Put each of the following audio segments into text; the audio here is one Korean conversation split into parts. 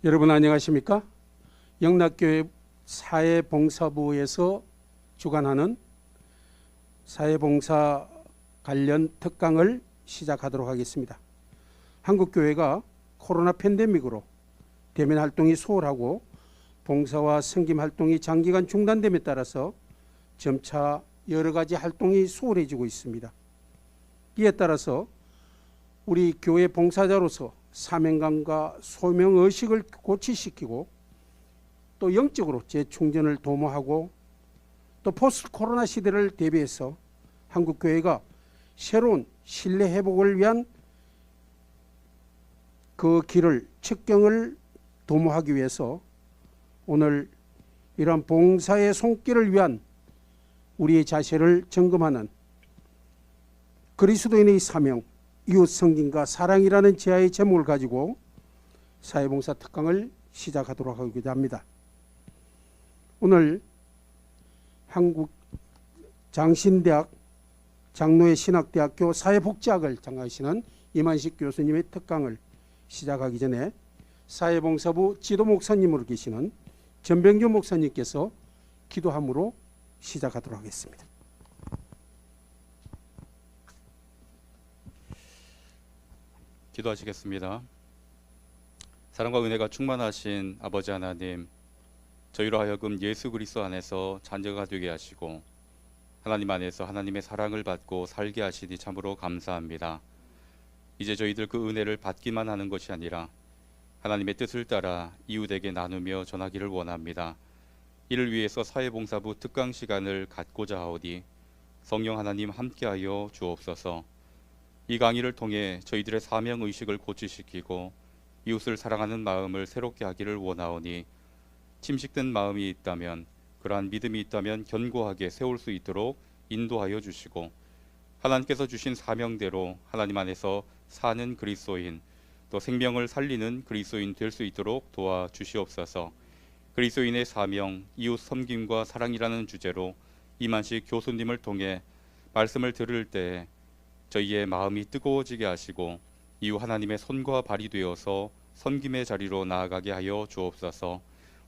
여러분 안녕하십니까? 영락교회 사회봉사부에서 주관하는 사회봉사 관련 특강을 시작하도록 하겠습니다. 한국교회가 코로나 팬데믹으로 대면 활동이 소홀하고 봉사와 섬김 활동이 장기간 중단됨에 따라서 점차 여러 가지 활동이 소홀해지고 있습니다. 이에 따라서 우리 교회 봉사자로서 사명감과 소명의식을 고취시키고 또 영적으로 재충전을 도모하고 또 포스트 코로나 시대를 대비해서 한국교회가 새로운 신뢰 회복을 위한 그 길을 측경을 도모하기 위해서 오늘 이러한 봉사의 손길을 위한 우리의 자세를 점검하는 그리스도인의 사명, 이웃 섬김과 사랑이라는 제야의 제목을 가지고 사회봉사 특강을 시작하도록 하고자 합니다. 오늘 한국 장신대학 장로회 신학대학교 사회복지학을 장학하시는 이만식 교수님의 특강을 시작하기 전에 사회봉사부 지도목사님으로 계시는 전병규 목사님께서 기도함으로 시작하도록 하겠습니다. 기도하시겠습니다. 사랑과 은혜가 충만하신 아버지 하나님, 저희로 하여금 예수 그리스도 안에서 자녀가 되게 하시고 하나님 안에서 하나님의 사랑을 받고 살게 하시니 참으로 감사합니다. 이제 저희들 그 은혜를 받기만 하는 것이 아니라 하나님의 뜻을 따라 이웃에게 나누며 전하기를 원합니다. 이를 위해서 사회봉사부 특강 시간을 갖고자 하오니 성령 하나님 함께하여 주옵소서. 이 강의를 통해 저희들의 사명의식을 고취시키고 이웃을 사랑하는 마음을 새롭게 하기를 원하오니 침식된 마음이 있다면, 그러한 믿음이 있다면 견고하게 세울 수 있도록 인도하여 주시고 하나님께서 주신 사명대로 하나님 안에서 사는 그리스도인, 또 생명을 살리는 그리스도인 될 수 있도록 도와주시옵소서. 그리스도인의 사명, 이웃 섬김과 사랑이라는 주제로 이만식 교수님을 통해 말씀을 들을 때 저희의 마음이 뜨거워지게 하시고 이후 하나님의 손과 발이 되어서 섬김의 자리로 나아가게 하여 주옵소서.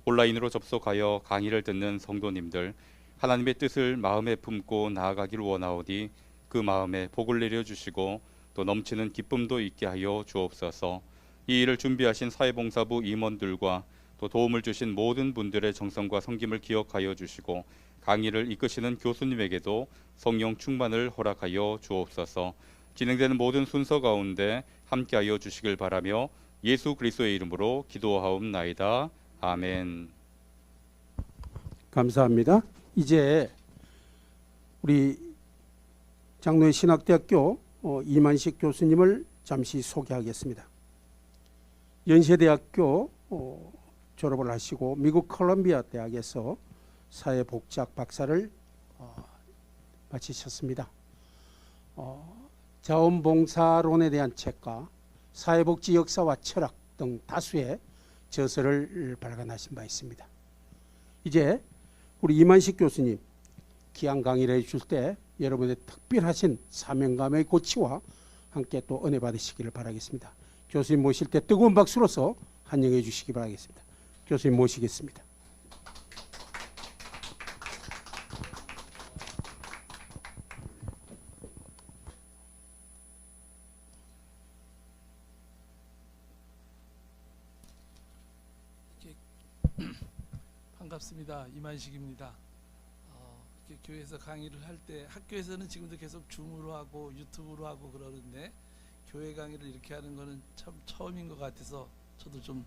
온라인으로 접속하여 강의를 듣는 성도님들, 하나님의 뜻을 마음에 품고 나아가기를 원하오니 그 마음에 복을 내려주시고 또 넘치는 기쁨도 있게 하여 주옵소서. 이 일을 준비하신 사회봉사부 임원들과 또 도움을 주신 모든 분들의 정성과 섬김을 기억하여 주시고 강의를 이끄시는 교수님에게도 성령 충만을 허락하여 주옵소서. 진행되는 모든 순서 가운데 함께하여 주시길 바라며 예수 그리스도의 이름으로 기도하옵나이다. 아멘. 감사합니다. 이제 우리 장로회 신학대학교 이만식 교수님을 잠시 소개하겠습니다. 연세대학교 졸업을 하시고 미국 컬럼비아 대학에서 사회복지학 박사를 마치셨습니다. 자원봉사론에 대한 책과 사회복지 역사와 철학 등 다수의 저서를 발간하신 바 있습니다. 이제 우리 이만식 교수님 귀한 강의를 해줄 때 여러분의 특별하신 사명감의 고치와 함께 또 은혜 받으시기를 바라겠습니다. 교수님 모실 때 뜨거운 박수로서 환영해 주시기 바라겠습니다. 교수님 모시겠습니다. 반갑습니다. 이만식입니다. 교회에서 강의를 할 때 학교에서는 지금도 계속 줌으로 하고 유튜브로 하고 그러는데 교회 강의를 이렇게 하는 거는 참 처음인 것 같아서 저도 좀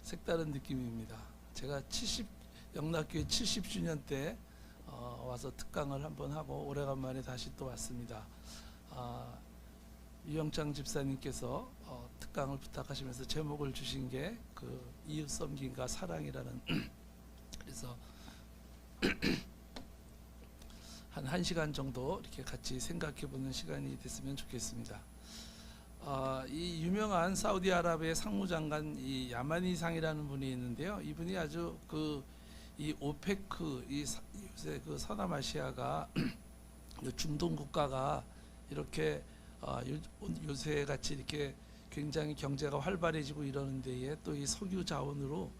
색다른 느낌입니다. 제가 영락교회 70주년 때 와서 특강을 한번 하고 오래간만에 다시 또 왔습니다. 유영창 집사님께서 특강을 부탁하시면서 제목을 주신 게 그 이웃 섬김과 사랑이라는 그래서 한 1시간 정도 이렇게 같이 생각해 보는 시간이 됐으면 좋겠습니다. 이 유명한 사우디아라비아의 상무장관 이 야마니상이라는 분이 있는데요. 이분이 아주 이 오페크 요새 그 서남아시아가 중동 국가가 이렇게 요새 같이 이렇게 굉장히 경제가 활발해지고 이러는 데에 또 이 석유 자원으로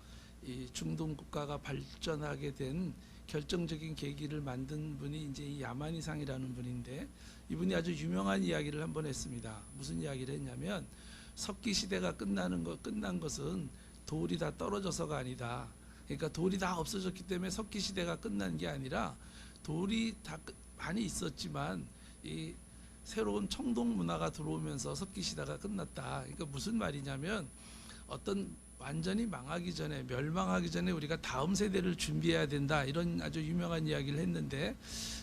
이 중동 국가가 발전하게 된 결정적인 계기를 만든 분이 이제 이 야마니상이라는 분인데, 이분이 아주 유명한 이야기를 한번 했습니다. 무슨 이야기를 했냐면, 석기 시대가 끝난 것은 돌이 다 떨어져서가 아니다. 그러니까 돌이 다 없어졌기 때문에 석기 시대가 끝난 게 아니라, 돌이 다 많이 있었지만 이 새로운 청동 문화가 들어오면서 석기 시대가 끝났다. 그러니까 무슨 말이냐면, 어떤 완전히 망하기 전에, 멸망하기 전에 우리가 다음 세대를 준비해야 된다, 이런 아주 유명한 이야기를 했는데,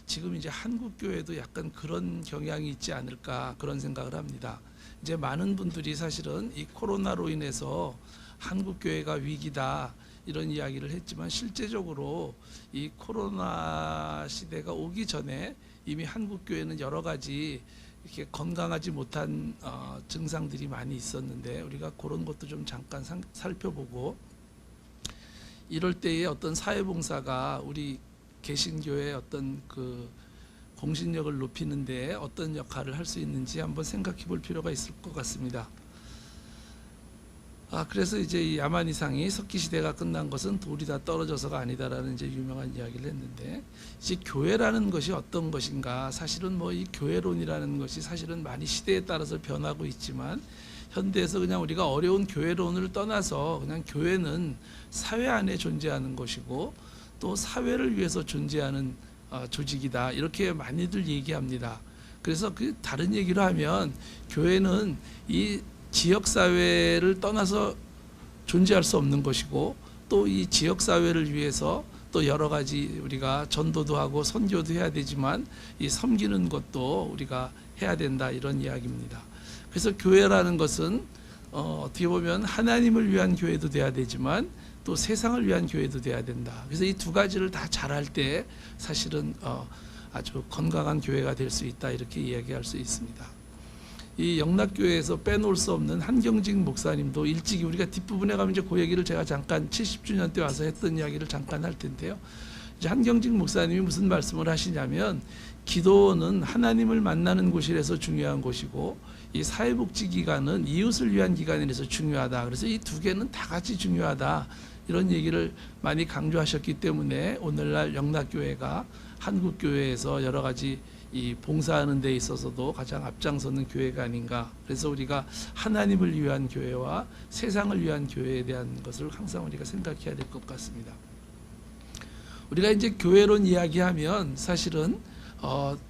지금 이제 한국 교회도 약간 그런 경향이 있지 않을까, 그런 생각을 합니다. 이제 많은 분들이 사실은 이 코로나로 인해서 한국 교회가 위기다, 이런 이야기를 했지만, 실제적으로 이 코로나 시대가 오기 전에 이미 한국 교회는 여러 가지 이렇게 건강하지 못한 증상들이 많이 있었는데, 우리가 그런 것도 좀 잠깐 살펴보고, 이럴 때에 어떤 사회봉사가 우리 개신교의 어떤 그 공신력을 높이는 데 어떤 역할을 할 수 있는지 한번 생각해 볼 필요가 있을 것 같습니다. 그래서 이제 이 야마니상이 석기 시대가 끝난 것은 돌이 다 떨어져서가 아니다라는 이제 유명한 이야기를 했는데, 이제 교회라는 것이 어떤 것인가, 사실은 뭐 이 교회론이라는 것이 사실은 많이 시대에 따라서 변하고 있지만, 현대에서 그냥 우리가 어려운 교회론을 떠나서 그냥 교회는 사회 안에 존재하는 것이고, 또 사회를 위해서 존재하는 조직이다, 이렇게 많이들 얘기합니다. 그래서 그 다른 얘기로 하면, 교회는 이 지역사회를 떠나서 존재할 수 없는 것이고, 또 이 지역사회를 위해서 또 여러 가지 우리가 전도도 하고 선교도 해야 되지만, 이 섬기는 것도 우리가 해야 된다, 이런 이야기입니다. 그래서 교회라는 것은 어떻게 보면 하나님을 위한 교회도 돼야 되지만, 또 세상을 위한 교회도 돼야 된다. 그래서 이 두 가지를 다 잘할 때 사실은 아주 건강한 교회가 될 수 있다, 이렇게 이야기할 수 있습니다. 이 영락교회에서 빼놓을 수 없는 한경직 목사님도 일찍이, 우리가 뒷부분에 가면 이제 그 얘기를 제가 잠깐 70주년 때 와서 했던 이야기를 잠깐 할 텐데요. 이제 한경직 목사님이 무슨 말씀을 하시냐면, 기도는 하나님을 만나는 곳이라서 중요한 곳이고, 이 사회복지기관은 이웃을 위한 기관이라서 중요하다. 그래서 이 두 개는 다 같이 중요하다, 이런 얘기를 많이 강조하셨기 때문에 오늘날 영락교회가 한국교회에서 여러 가지 이 봉사하는 데 있어서도 가장 앞장서는 교회가 아닌가. 그래서 우리가 하나님을 위한 교회와 세상을 위한 교회에 대한 것을 항상 우리가 생각해야 될 것 같습니다. 우리가 이제 교회론 이야기하면 사실은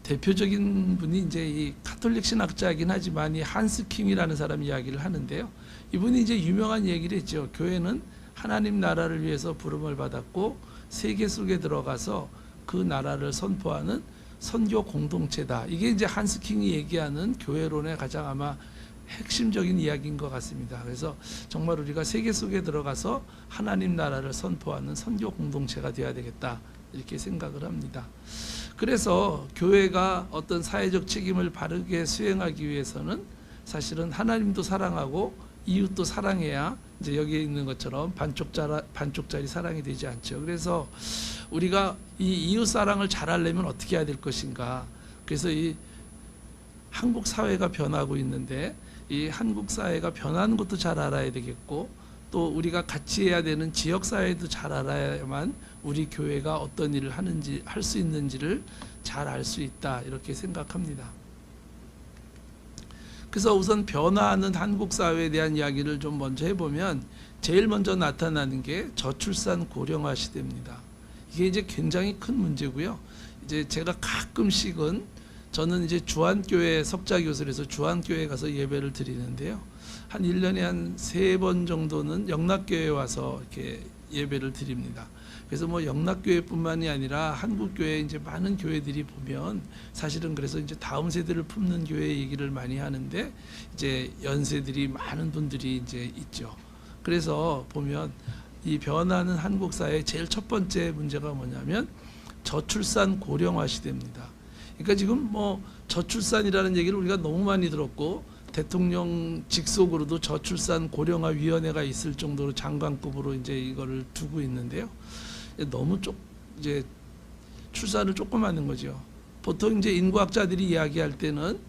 대표적인 분이 이제 이 카톨릭 신학자이긴 하지만 이 한스 킹이라는 사람 이야기를 하는데요. 이분이 이제 유명한 얘기를 했죠. 교회는 하나님 나라를 위해서 부름을 받았고, 세계 속에 들어가서 그 나라를 선포하는 선교 공동체다. 이게 이제 한스 킹이 얘기하는 교회론의 가장 아마 핵심적인 이야기인 것 같습니다. 그래서 정말 우리가 세계 속에 들어가서 하나님 나라를 선포하는 선교 공동체가 되어야 되겠다, 이렇게 생각을 합니다. 그래서 교회가 어떤 사회적 책임을 바르게 수행하기 위해서는 사실은 하나님도 사랑하고 이웃도 사랑해야 이제 여기에 있는 것처럼 반쪽짜리 사랑이 되지 않죠. 그래서 우리가 이 이웃 사랑을 잘하려면 어떻게 해야 될 것인가. 그래서 이 한국 사회가 변하고 있는데, 이 한국 사회가 변하는 것도 잘 알아야 되겠고, 또 우리가 같이 해야 되는 지역 사회도 잘 알아야만 우리 교회가 어떤 일을 하는지, 할 수 있는지를 잘 알 수 있다, 이렇게 생각합니다. 그래서 우선 변화하는 한국 사회에 대한 이야기를 좀 먼저 해보면, 제일 먼저 나타나는 게 저출산 고령화 시대입니다. 이게 이제 굉장히 큰 문제고요. 이제 제가 가끔씩은, 저는 이제 주한교회 석자교설에서 주한교회 가서 예배를 드리는데요. 한 1년에 한 3번 정도는 영락교회에 와서 이렇게 예배를 드립니다. 그래서 뭐 영락교회뿐만이 아니라 한국교회 이제 많은 교회들이 보면, 사실은 그래서 이제 다음 세대를 품는 교회 얘기를 많이 하는데, 이제 연세들이 많은 분들이 이제 있죠. 그래서 보면 이 변하는 한국 사회의 제일 첫 번째 문제가 뭐냐면 저출산 고령화 시대입니다. 그러니까 지금 뭐 저출산이라는 얘기를 우리가 너무 많이 들었고, 대통령 직속으로도 저출산 고령화 위원회가 있을 정도로 장관급으로 이제 이거를 두고 있는데요. 너무 이제 출산을 조금 하는 거죠. 보통 이제 인구학자들이 이야기할 때는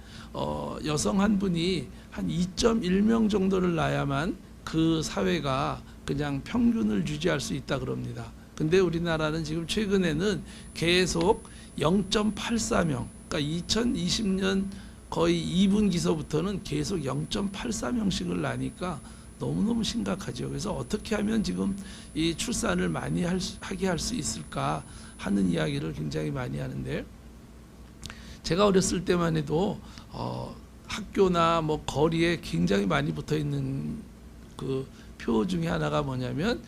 여성 한 분이 한 2.1명 정도를 낳아야만 그 사회가 그냥 평균을 유지할 수 있다 그럽니다. 근데 우리나라는 지금 최근에는 계속 0.84명, 그러니까 2020년 거의 2분기서부터는 계속 0.84명씩을 낳으니까 너무너무 심각하죠. 그래서 어떻게 하면 지금 이 출산을 많이 하게 할 수 있을까 하는 이야기를 굉장히 많이 하는데, 제가 어렸을 때만 해도 학교나 뭐 거리에 굉장히 많이 붙어 있는 그 표 중에 하나가 뭐냐면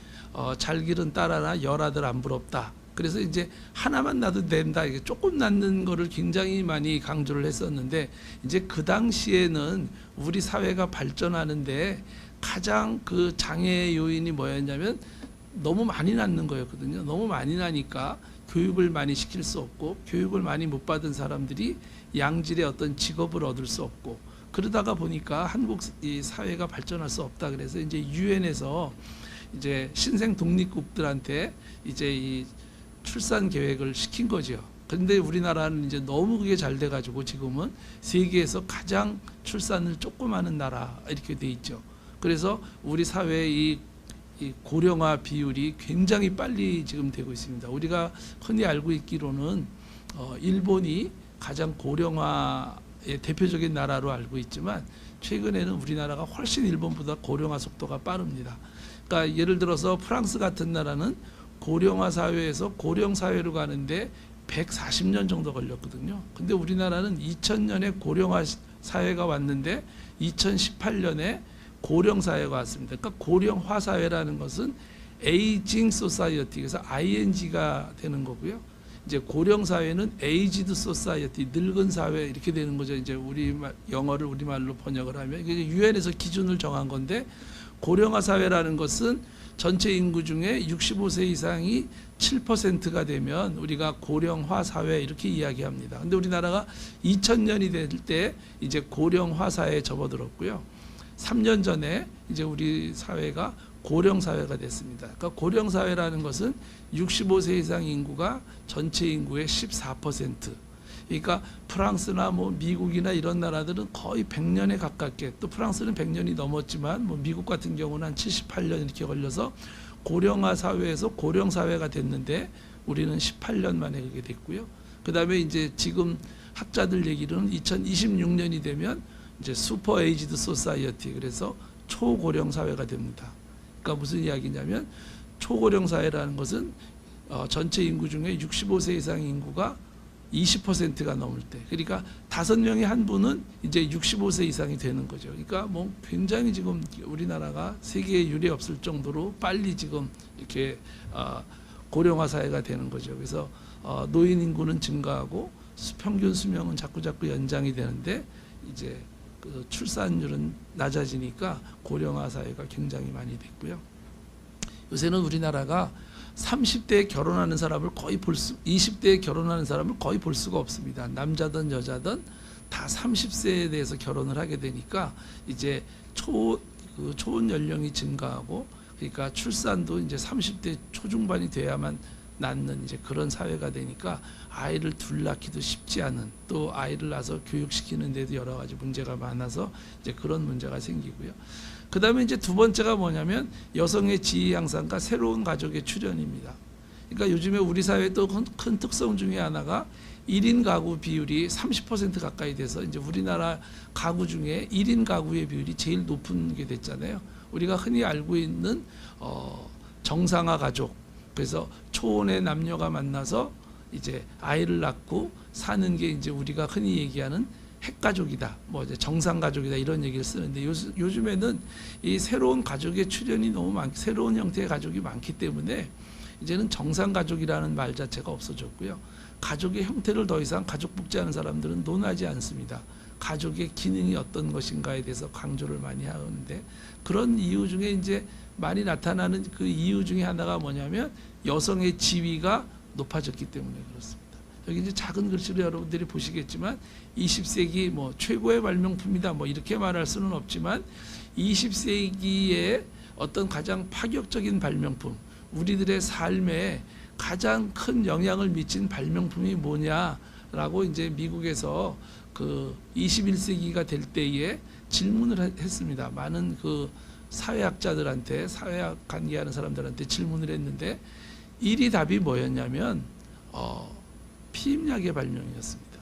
잘 기른 딸 하나 열아들 안 부럽다. 그래서 이제 하나만 낳아도 된다. 이게 조금 낳는 거를 굉장히 많이 강조를 했었는데, 이제 그 당시에는 우리 사회가 발전하는데 가장 그 장애 요인이 뭐였냐면 너무 많이 낳는 거였거든요. 너무 많이 나니까 교육을 많이 시킬 수 없고, 교육을 많이 못 받은 사람들이 양질의 어떤 직업을 얻을 수 없고, 그러다가 보니까 한국 이 사회가 발전할 수 없다. 그래서 이제 유엔에서 이제 신생 독립국들한테 이제 이 출산 계획을 시킨 거죠. 그런데 우리나라는 이제 너무 그게 잘 돼가지고 지금은 세계에서 가장 출산을 조금 하는 나라 이렇게 돼 있죠. 그래서 우리 사회의 이 고령화 비율이 굉장히 빨리 지금 되고 있습니다. 우리가 흔히 알고 있기로는 일본이 가장 고령화의 대표적인 나라로 알고 있지만, 최근에는 우리나라가 훨씬 일본보다 고령화 속도가 빠릅니다. 그러니까 예를 들어서 프랑스 같은 나라는 고령화 사회에서 고령 사회로 가는데 140년 정도 걸렸거든요. 근데 우리나라는 2000년에 고령화 사회가 왔는데 2018년에 고령 사회가 왔습니다. 그러니까 고령화 사회라는 것은 에이징 소사이어티, 그래서 ING가 되는 거고요. 이제 고령 사회는 에이지드 소사이어티, 늙은 사회 이렇게 되는 거죠. 이제 영어를 우리말로 번역을 하면 이게 유엔에서 기준을 정한 건데, 고령화 사회라는 것은 전체 인구 중에 65세 이상이 7%가 되면 우리가 고령화 사회 이렇게 이야기합니다. 근데 우리나라가 2000년이 될 때 이제 고령화 사회에 접어들었고요. 3년 전에 이제 우리 사회가 고령 사회가 됐습니다. 그러니까 고령 사회라는 것은 65세 이상 인구가 전체 인구의 14%. 그러니까 프랑스나 뭐 미국이나 이런 나라들은 거의 100년에 가깝게, 또 프랑스는 100년이 넘었지만 뭐 미국 같은 경우는 한 78년 이렇게 걸려서 고령화 사회에서 고령 사회가 됐는데, 우리는 18년 만에 그게 됐고요. 그다음에 이제 지금 학자들 얘기로는 2026년이 되면 이제 슈퍼 에이지드 소사이어티, 그래서 초고령 사회가 됩니다. 그러니까 무슨 이야기냐면, 초고령 사회라는 것은 전체 인구 중에 65세 이상 인구가 20%가 넘을 때, 그러니까 5명의 한 분은 이제 65세 이상이 되는 거죠. 그러니까 뭐 굉장히 지금 우리나라가 세계에 유례 없을 정도로 빨리 지금 이렇게 고령화 사회가 되는 거죠. 그래서 노인 인구는 증가하고 평균 수명은 자꾸 연장이 되는데, 이제 그 출산율은 낮아지니까 고령화 사회가 굉장히 많이 됐고요. 요새는 우리나라가 30대에 결혼하는 사람을 거의 20대에 결혼하는 사람을 거의 볼 수가 없습니다. 남자든 여자든 다 30세에 대해서 결혼을 하게 되니까 이제 초혼 연령이 증가하고, 그러니까 출산도 이제 30대 초중반이 돼야만 낳는 이제 그런 사회가 되니까 아이를 둘 낳기도 쉽지 않은, 또 아이를 낳아서 교육시키는 데도 여러 가지 문제가 많아서 이제 그런 문제가 생기고요. 그 다음에 이제 두 번째가 뭐냐면 여성의 지위 향상과 새로운 가족의 출현입니다. 그러니까 요즘에 우리 사회의 또 큰 특성 중에 하나가 1인 가구 비율이 30% 가까이 돼서 이제 우리나라 가구 중에 1인 가구의 비율이 제일 높은 게 됐잖아요. 우리가 흔히 알고 있는 정상화 가족, 그래서 초혼의 남녀가 만나서 이제 아이를 낳고 사는 게 이제 우리가 흔히 얘기하는 핵가족이다, 뭐 이제 정상가족이다 이런 얘기를 쓰는데, 요즘에는 이 새로운 가족의 출현이 너무 새로운 형태의 가족이 많기 때문에 이제는 정상가족이라는 말 자체가 없어졌고요. 가족의 형태를 더 이상 가족 복제하는 사람들은 논하지 않습니다. 가족의 기능이 어떤 것인가에 대해서 강조를 많이 하는데, 그런 이유 중에 이제 많이 나타나는 그 이유 중에 하나가 뭐냐면 여성의 지위가 높아졌기 때문에 그렇습니다. 여기 이제 작은 글씨로 여러분들이 보시겠지만 20세기 뭐 최고의 발명품이다 뭐 이렇게 말할 수는 없지만, 20세기의 어떤 가장 파격적인 발명품, 우리들의 삶에 가장 큰 영향을 미친 발명품이 뭐냐 라고 이제 미국에서 그 21세기가 될 때에 질문을 했습니다. 많은 그 사회학자들한테, 사회학 관계하는 사람들한테 질문을 했는데 1위 답이 뭐였냐면 피임약의 발명이었습니다.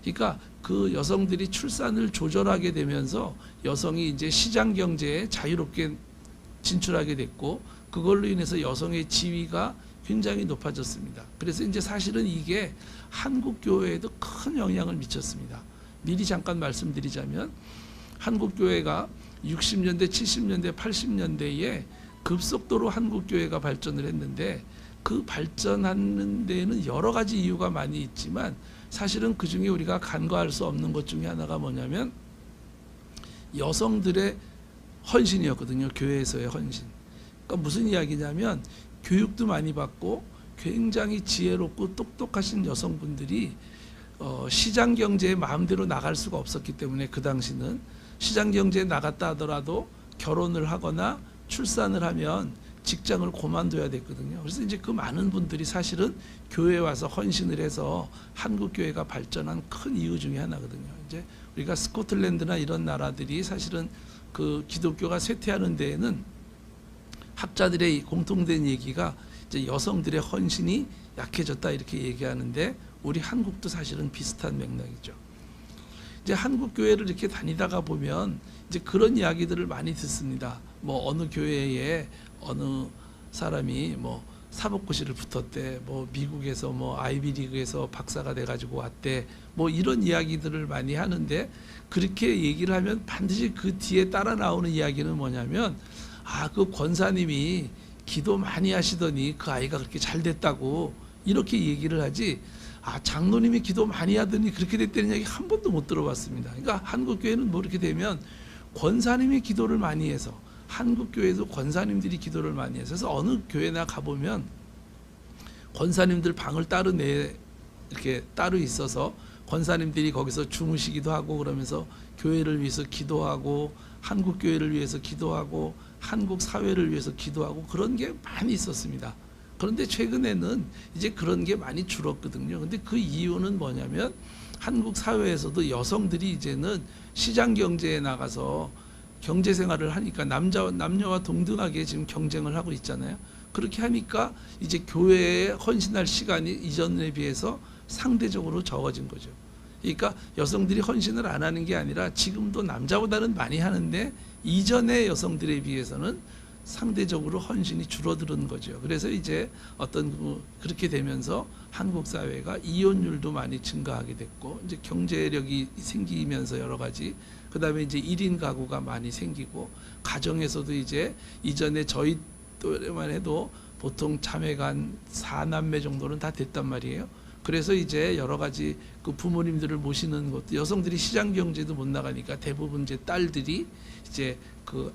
그러니까 그 여성들이 출산을 조절하게 되면서 여성이 이제 시장 경제에 자유롭게 진출하게 됐고, 그걸로 인해서 여성의 지위가 굉장히 높아졌습니다. 그래서 이제 사실은 이게 한국 교회에도 큰 영향을 미쳤습니다. 미리 잠깐 말씀드리자면 한국 교회가 60년대, 70년대, 80년대에 급속도로 한국 교회가 발전을 했는데, 그 발전하는 데에는 여러 가지 이유가 많이 있지만 사실은 그 중에 우리가 간과할 수 없는 것 중에 하나가 뭐냐면 여성들의 헌신이었거든요. 교회에서의 헌신. 그러니까 무슨 이야기냐면 교육도 많이 받고 굉장히 지혜롭고 똑똑하신 여성분들이 시장 경제에 마음대로 나갈 수가 없었기 때문에, 그 당시는 시장 경제에 나갔다 하더라도 결혼을 하거나 출산을 하면 직장을 그만둬야 됐거든요. 그래서 이제 그 많은 분들이 사실은 교회에 와서 헌신을 해서 한국 교회가 발전한 큰 이유 중에 하나거든요. 이제 우리가 스코틀랜드나 이런 나라들이 사실은 그 기독교가 쇠퇴하는 데에는 학자들의 공통된 얘기가 이제 여성들의 헌신이 약해졌다 이렇게 얘기하는데, 우리 한국도 사실은 비슷한 맥락이죠. 이제 한국 교회를 이렇게 다니다가 보면 이제 그런 이야기들을 많이 듣습니다. 뭐 어느 교회에 어느 사람이 뭐 사법고시를 붙었대, 뭐 미국에서 뭐 아이비리그에서 박사가 돼가지고 왔대, 뭐 이런 이야기들을 많이 하는데, 그렇게 얘기를 하면 반드시 그 뒤에 따라 나오는 이야기는 뭐냐면, 그 권사님이 기도 많이 하시더니 그 아이가 그렇게 잘 됐다고 이렇게 얘기를 하지, 장로님이 기도 많이 하더니 그렇게 됐다는 얘기 한 번도 못 들어봤습니다. 그러니까 한국 교회는 뭐 이렇게 되면 권사님이 기도를 많이 해서, 한국 교회도 권사님들이 기도를 많이 해서, 그래서 어느 교회나 가보면 권사님들 방을 따로 이렇게 따로 있어서 권사님들이 거기서 주무시기도 하고, 그러면서 교회를 위해서 기도하고, 한국 교회를 위해서 기도하고, 한국 사회를 위해서 기도하고, 그런 게 많이 있었습니다. 그런데 최근에는 이제 그런 게 많이 줄었거든요. 근데 그 이유는 뭐냐면 한국 사회에서도 여성들이 이제는 시장 경제에 나가서 경제 생활을 하니까 남녀와 동등하게 지금 경쟁을 하고 있잖아요. 그렇게 하니까 이제 교회에 헌신할 시간이 이전에 비해서 상대적으로 적어진 거죠. 그러니까 여성들이 헌신을 안 하는 게 아니라 지금도 남자보다는 많이 하는데 이전의 여성들에 비해서는 상대적으로 헌신이 줄어드는 거죠. 그래서 이제 그렇게 되면서 한국 사회가 이혼율도 많이 증가하게 됐고, 이제 경제력이 생기면서 여러 가지, 그다음에 이제 1인 가구가 많이 생기고, 가정에서도 이제 이전에 저희 또래만 해도 보통 자매가 한 4남매 정도는 다 됐단 말이에요. 그래서 이제 여러 가지 그 부모님들을 모시는 것도, 여성들이 시장 경제도 못 나가니까 대부분 이제 딸들이 이제 그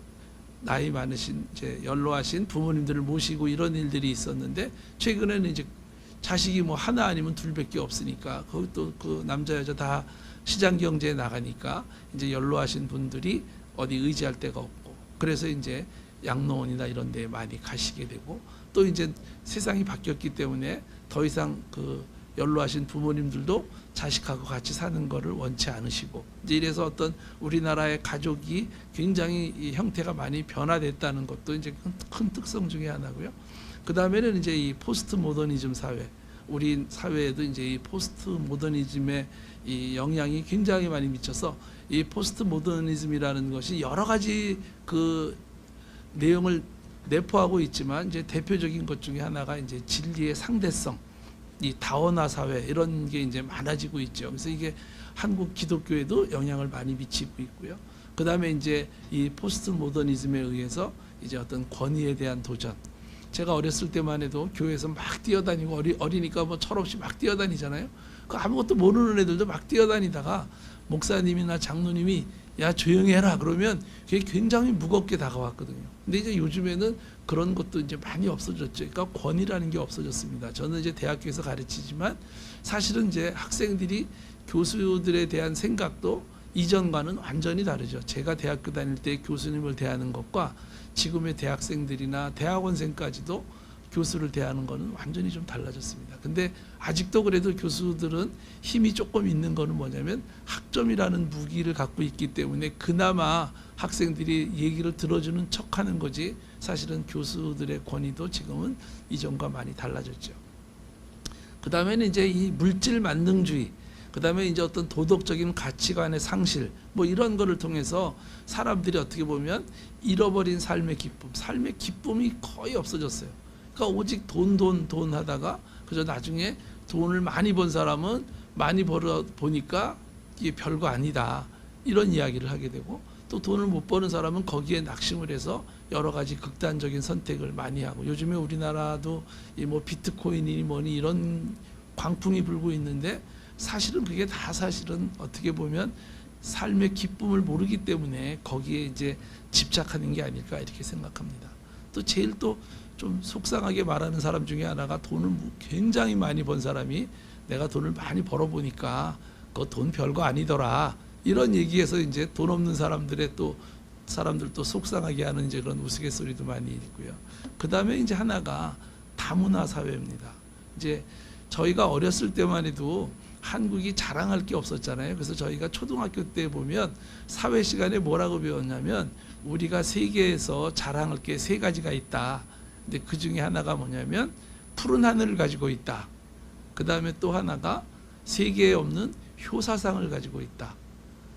나이 많으신 이제 연로하신 부모님들을 모시고 이런 일들이 있었는데, 최근에는 이제 자식이 뭐 하나 아니면 둘밖에 없으니까, 그것도 그 남자 여자 다 시장 경제에 나가니까 이제 연로하신 분들이 어디 의지할 데가 없고, 그래서 이제 양로원이나 이런 데에 많이 가시게 되고, 또 이제 세상이 바뀌었기 때문에 더 이상 그 연로하신 부모님들도 자식하고 같이 사는 거를 원치 않으시고, 이제 이래서 어떤 우리나라의 가족이 굉장히 이 형태가 많이 변화됐다는 것도 이제 큰 특성 중에 하나고요. 그 다음에는 이제 이 포스트 모더니즘 사회, 우리 사회에도 이제 이 포스트 모더니즘의 이 영향이 굉장히 많이 미쳐서, 이 포스트 모더니즘이라는 것이 여러 가지 그 내용을 내포하고 있지만, 이제 대표적인 것 중에 하나가 이제 진리의 상대성, 이 다원화 사회, 이런 게 이제 많아지고 있죠. 그래서 이게 한국 기독교에도 영향을 많이 미치고 있고요. 그 다음에 이제 이 포스트 모더니즘에 의해서 이제 어떤 권위에 대한 도전. 제가 어렸을 때만 해도 교회에서 막 뛰어다니고, 어리니까 뭐 철없이 막 뛰어다니잖아요. 그 아무것도 모르는 애들도 막 뛰어다니다가 목사님이나 장로님이 야 조용히 해라 그러면 그게 굉장히 무겁게 다가왔거든요. 근데 이제 요즘에는 그런 것도 이제 많이 없어졌죠. 그러니까 권위라는 게 없어졌습니다. 저는 이제 대학교에서 가르치지만 사실은 이제 학생들이 교수들에 대한 생각도 이전과는 완전히 다르죠. 제가 대학교 다닐 때 교수님을 대하는 것과 지금의 대학생들이나 대학원생까지도 교수를 대하는 거는 완전히 좀 달라졌습니다. 근데 아직도 그래도 교수들은 힘이 조금 있는 거는 뭐냐면 학점이라는 무기를 갖고 있기 때문에 그나마 학생들이 얘기를 들어주는 척하는 거지, 사실은 교수들의 권위도 지금은 이전과 많이 달라졌죠. 그 다음에는 이제 이 물질 만능주의, 그 다음에 이제 어떤 도덕적인 가치관의 상실, 뭐 이런 거를 통해서 사람들이 어떻게 보면 잃어버린 삶의 기쁨이 거의 없어졌어요. 그러니까 오직 돈 하다가 그저 나중에 돈을 많이 번 사람은 많이 벌어 보니까 이게 별거 아니다, 이런 이야기를 하게 되고, 또 돈을 못 버는 사람은 거기에 낙심을 해서 여러 가지 극단적인 선택을 많이 하고, 요즘에 우리나라도 이 뭐 비트코인이 뭐니 이런 광풍이 불고 있는데, 사실은 그게 다 사실은 어떻게 보면 삶의 기쁨을 모르기 때문에 거기에 이제 집착하는 게 아닐까, 이렇게 생각합니다. 또 제일 또 좀 속상하게 말하는 사람 중에 하나가, 돈을 굉장히 많이 번 사람이 내가 돈을 많이 벌어 보니까 그 돈 별거 아니더라, 이런 얘기에서 이제 돈 없는 사람들의 또 사람들도 속상하게 하는 이제 그런 우스갯소리도 많이 있고요. 그 다음에 이제 하나가 다문화 사회입니다. 이제 저희가 어렸을 때만 해도 한국이 자랑할 게 없었잖아요. 그래서 저희가 초등학교 때 보면 사회 시간에 뭐라고 배웠냐면, 우리가 세계에서 자랑할 게 세 가지가 있다. 근데 그 중에 하나가 뭐냐면 푸른 하늘을 가지고 있다. 그 다음에 또 하나가 세계에 없는 효사상을 가지고 있다.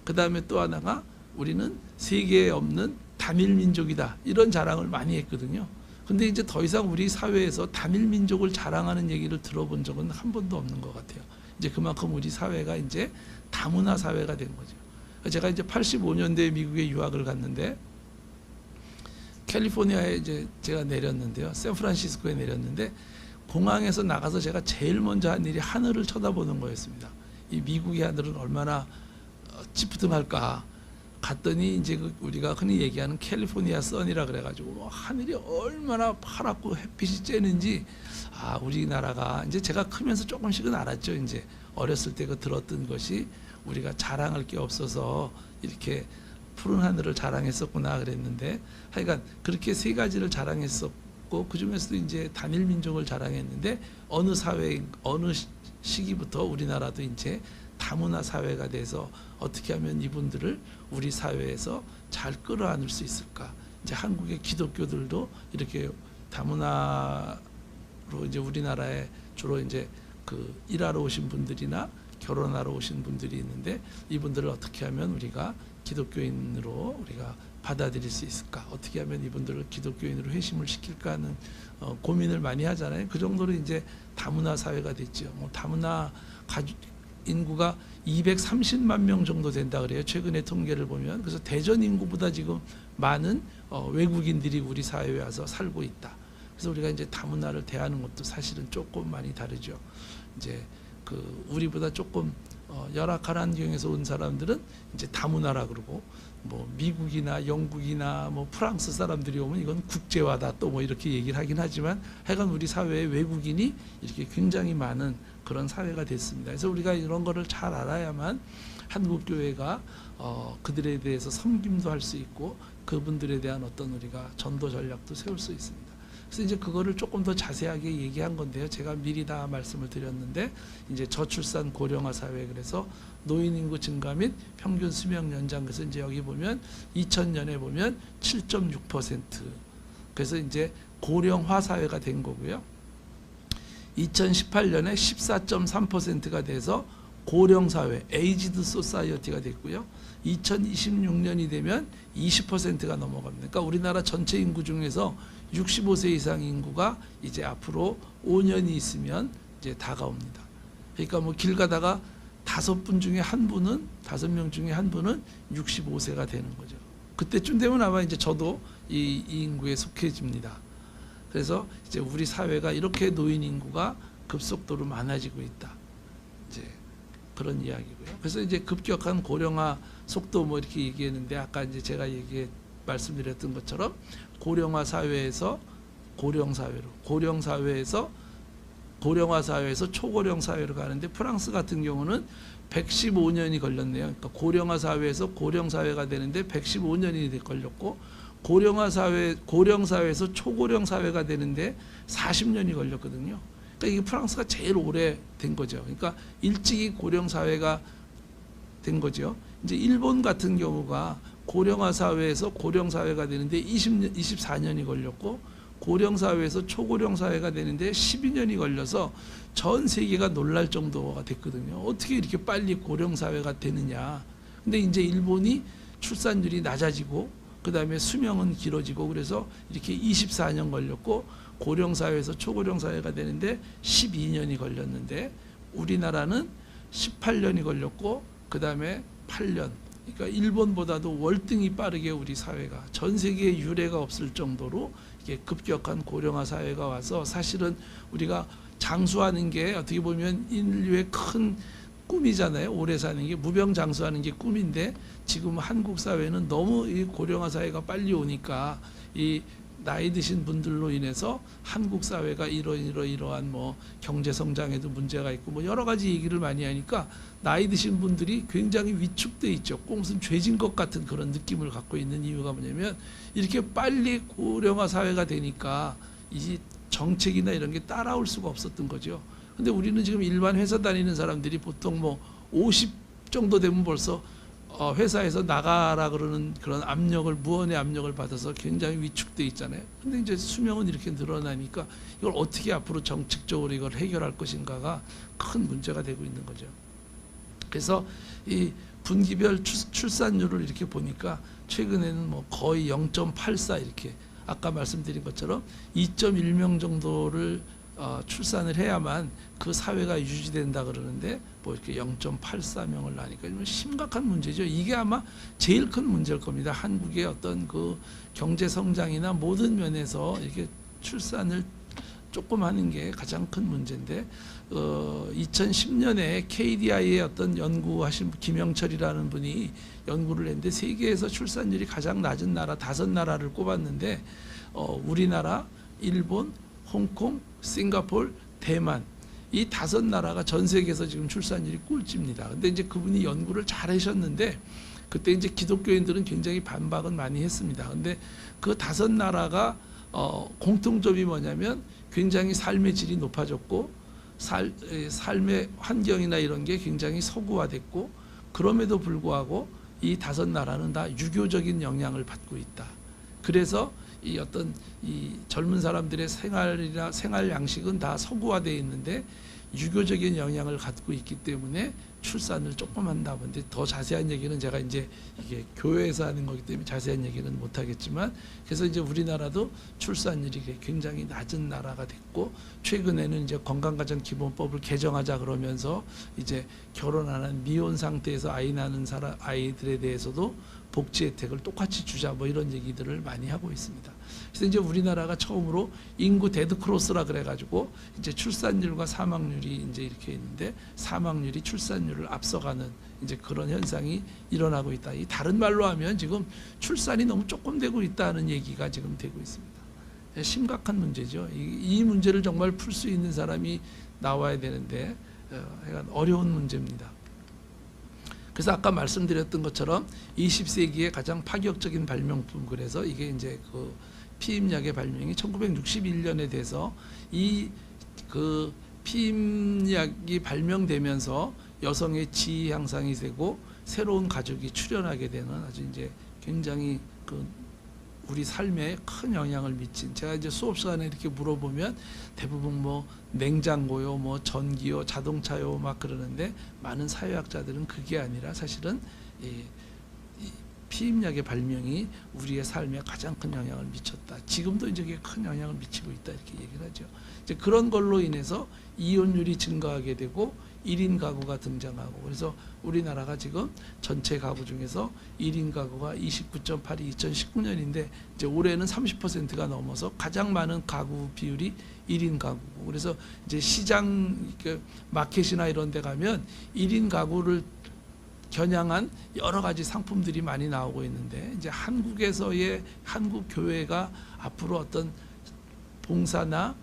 그 다음에 또 하나가 우리는 세계에 없는 단일민족이다, 이런 자랑을 많이 했거든요. 근데 이제 더 이상 우리 사회에서 단일민족을 자랑하는 얘기를 들어본 적은 한 번도 없는 것 같아요. 이제 그만큼 우리 사회가 이제 다문화 사회가 된 거죠. 제가 이제 85년대에 미국에 유학을 갔는데, 캘리포니아에 이제 제가 내렸는데요. 샌프란시스코에 내렸는데, 공항에서 나가서 제가 제일 먼저 한 일이 하늘을 쳐다보는 거였습니다. 이 미국의 하늘은 얼마나 찌푸듬할까. 갔더니 이제 우리가 흔히 얘기하는 캘리포니아 선이라 그래가지고 하늘이 얼마나 파랗고 햇빛이 쬐는지, 아, 우리나라가 이제 제가 크면서 조금씩은 알았죠. 이제 어렸을 때 그 들었던 것이 우리가 자랑할 게 없어서 이렇게 푸른 하늘을 자랑했었구나 그랬는데, 하여간 그렇게 세 가지를 자랑했었고, 그 중에서도 이제 단일 민족을 자랑했는데, 어느 사회 어느 시기부터 우리나라도 이제 다문화 사회가 돼서 어떻게 하면 이분들을 우리 사회에서 잘 끌어안을 수 있을까? 이제 한국의 기독교들도 이렇게 다문화로 이제 우리나라에 주로 이제 그 일하러 오신 분들이나 결혼하러 오신 분들이 있는데, 이분들을 어떻게 하면 우리가 기독교인으로 우리가 받아들일 수 있을까? 어떻게 하면 이분들을 기독교인으로 회심을 시킬까 하는 고민을 많이 하잖아요. 그 정도로 이제 다문화 사회가 됐죠. 뭐 다문화 인구가 230만 명 정도 된다 그래요. 최근에 통계를 보면. 그래서 대전 인구보다 지금 많은 외국인들이 우리 사회에 와서 살고 있다. 그래서 우리가 이제 다문화를 대하는 것도 사실은 조금 많이 다르죠. 이제 그 우리보다 조금 열악한 환경에서 온 사람들은 이제 다문화라 그러고, 뭐 미국이나 영국이나 뭐 프랑스 사람들이 오면 이건 국제화다 또 뭐 이렇게 얘기를 하긴 하지만, 하여간 우리 사회에 외국인이 이렇게 굉장히 많은 그런 사회가 됐습니다. 그래서 우리가 이런 거를 잘 알아야만 한국 교회가 그들에 대해서 섬김도 할 수 있고, 그분들에 대한 어떤 우리가 전도 전략도 세울 수 있습니다. 그래서 이제 그거를 조금 더 자세하게 얘기한 건데요. 제가 미리 다 말씀을 드렸는데, 이제 저출산 고령화 사회, 그래서 노인 인구 증가 및 평균 수명 연장, 그래서 이제 여기 보면 2000년에 보면 7.6%, 그래서 이제 고령화 사회가 된 거고요. 2018년에 14.3%가 돼서 고령 사회, 에이지드 소사이어티가 됐고요. 2026년이 되면 20%가 넘어갑니다. 그러니까 우리나라 전체 인구 중에서 65세 이상 인구가 이제 앞으로 5년이 있으면 이제 다가옵니다. 그러니까 뭐 길 가다가 5분 중에 한 분은, 5명 중에 한 분은 65세가 되는 거죠. 그때쯤 되면 아마 이제 저도 이 인구에 속해집니다. 그래서 이제 우리 사회가 이렇게 노인 인구가 급속도로 많아지고 있다. 이제 그런 이야기고요. 그래서 이제 급격한 고령화 속도 뭐 이렇게 얘기했는데, 아까 이제 제가 말씀드렸던 것처럼 고령화 사회에서 고령 사회로, 고령 사회에서 고령화 사회에서 초고령 사회로 가는데, 프랑스 같은 경우는 115년이 걸렸네요. 그러니까 고령화 사회에서 고령 사회가 되는데 115년이 걸렸고, 고령 사회에서 초고령 사회가 되는데 40년이 걸렸거든요. 그러니까 이게 프랑스가 제일 오래 된 거죠. 그러니까 일찍이 고령 사회가 된 거죠. 이제 일본 같은 경우가 고령화 사회에서 고령 사회가 되는데 24년이 걸렸고, 고령 사회에서 초고령 사회가 되는데 12년이 걸려서 전 세계가 놀랄 정도가 됐거든요. 어떻게 이렇게 빨리 고령 사회가 되느냐. 근데 이제 일본이 출산율이 낮아지고 그다음에 수명은 길어지고 그래서 이렇게 24년 걸렸고, 고령 사회에서 초고령 사회가 되는데 12년이 걸렸는데, 우리나라는 18년이 걸렸고 그다음에 8년. 그러니까 일본보다도 월등히 빠르게 우리 사회가, 전 세계에 유례가 없을 정도로 이게 급격한 고령화 사회가 와서, 사실은 우리가 장수하는 게 어떻게 보면 인류의 큰 꿈이잖아요. 오래 사는 게, 무병장수하는 게 꿈인데, 지금 한국 사회는 너무 이 고령화 사회가 빨리 오니까 이 나이 드신 분들로 인해서 한국 사회가 이러한 뭐 경제 성장에도 문제가 있고 뭐 여러 가지 얘기를 많이 하니까 나이 드신 분들이 굉장히 위축돼 있죠. 무슨 죄진 것 같은 그런 느낌을 갖고 있는 이유가 뭐냐면, 이렇게 빨리 고령화 사회가 되니까 이 정책이나 이런 게 따라올 수가 없었던 거죠. 근데 우리는 지금 일반 회사 다니는 사람들이 보통 뭐 50 정도 되면 벌써 회사에서 나가라 그러는 그런 압력을, 무언의 압력을 받아서 굉장히 위축돼 있잖아요. 근데 이제 수명은 이렇게 늘어나니까 이걸 어떻게 앞으로 정책적으로 이걸 해결할 것인가가 큰 문제가 되고 있는 거죠. 그래서 이 분기별 출산율을 이렇게 보니까 최근에는 뭐 거의 0.84 이렇게, 아까 말씀드린 것처럼 2.1명 정도를 출산을 해야만 그 사회가 유지된다 그러는데, 뭐 이렇게 0.84명을 낳으니까 심각한 문제죠. 이게 아마 제일 큰 문제일 겁니다. 한국의 어떤 그 경제 성장이나 모든 면에서 이렇게 출산을 조금 하는 게 가장 큰 문제인데, 2010년에 KDI의 어떤 연구하신 김영철이라는 분이 연구를 했는데, 세계에서 출산율이 가장 낮은 나라 5나라를 꼽았는데, 우리나라, 일본, 홍콩, 싱가포르, 대만, 이 5나라가 전 세계에서 지금 출산율이 꼴찌입니다. 근데 이제 그분이 연구를 잘 하셨는데, 그때 이제 기독교인들은 굉장히 반박은 많이 했습니다. 근데 그 5나라가 공통점이 뭐냐면, 굉장히 삶의 질이 높아졌고, 삶의 환경이나 이런 게 굉장히 서구화됐고, 그럼에도 불구하고 이 5나라는 다 유교적인 영향을 받고 있다. 그래서 이 어떤 이 젊은 사람들의 생활 양식은 다 서구화되어 있는데 유교적인 영향을 갖고 있기 때문에 출산을 조금 한다. 근데 더 자세한 얘기는 제가 이제 이게 교회에서 하는 거기 때문에 자세한 얘기는 못 하겠지만, 그래서 이제 우리나라도 출산율이 굉장히 낮은 나라가 됐고, 최근에는 이제 건강가정기본법을 개정하자 그러면서 이제 결혼 안 한 미혼 상태에서 아이 낳는 아이들에 대해서도 복지 혜택을 똑같이 주자, 뭐 이런 얘기들을 많이 하고 있습니다. 그래서 이제 우리나라가 처음으로 인구 데드크로스라 그래가지고 이제 출산율과 사망률이 이제 이렇게 있는데, 사망률이 출산율을 앞서가는 이제 그런 현상이 일어나고 있다. 이 다른 말로 하면 지금 출산이 너무 조금 되고 있다는 얘기가 지금 되고 있습니다. 심각한 문제죠. 이 문제를 정말 풀 수 있는 사람이 나와야 되는데 어려운 문제입니다. 그래서 아까 말씀드렸던 것처럼 20세기의 가장 파격적인 발명품, 그래서 이게 이제 그 피임약의 발명이 1961년에 돼서 이 그 피임약이 발명되면서 여성의 지위 향상이 되고 새로운 가족이 출현하게 되는 아주 이제 굉장히 그 우리 삶에 큰 영향을 미친, 제가 이제 수업 시간에 이렇게 물어보면 대부분 뭐 냉장고요, 뭐 전기요, 자동차요 막 그러는데, 많은 사회학자들은 그게 아니라 사실은 이 피임약의 발명이 우리의 삶에 가장 큰 영향을 미쳤다. 지금도 이제 큰 영향을 미치고 있다, 이렇게 얘기를 하죠. 이제 그런 걸로 인해서 이혼율이 증가하게 되고 1인 가구가 등장하고, 그래서 우리나라가 지금 전체 가구 중에서 1인 가구가 29.8이 2019년인데 이제 올해는 30%가 넘어서 가장 많은 가구 비율이 1인 가구고, 그래서 이제 시장 마켓이나 이런 데 가면 1인 가구를 겨냥한 여러 가지 상품들이 많이 나오고 있는데, 이제 한국에서의 한국 교회가 앞으로 어떤 봉사나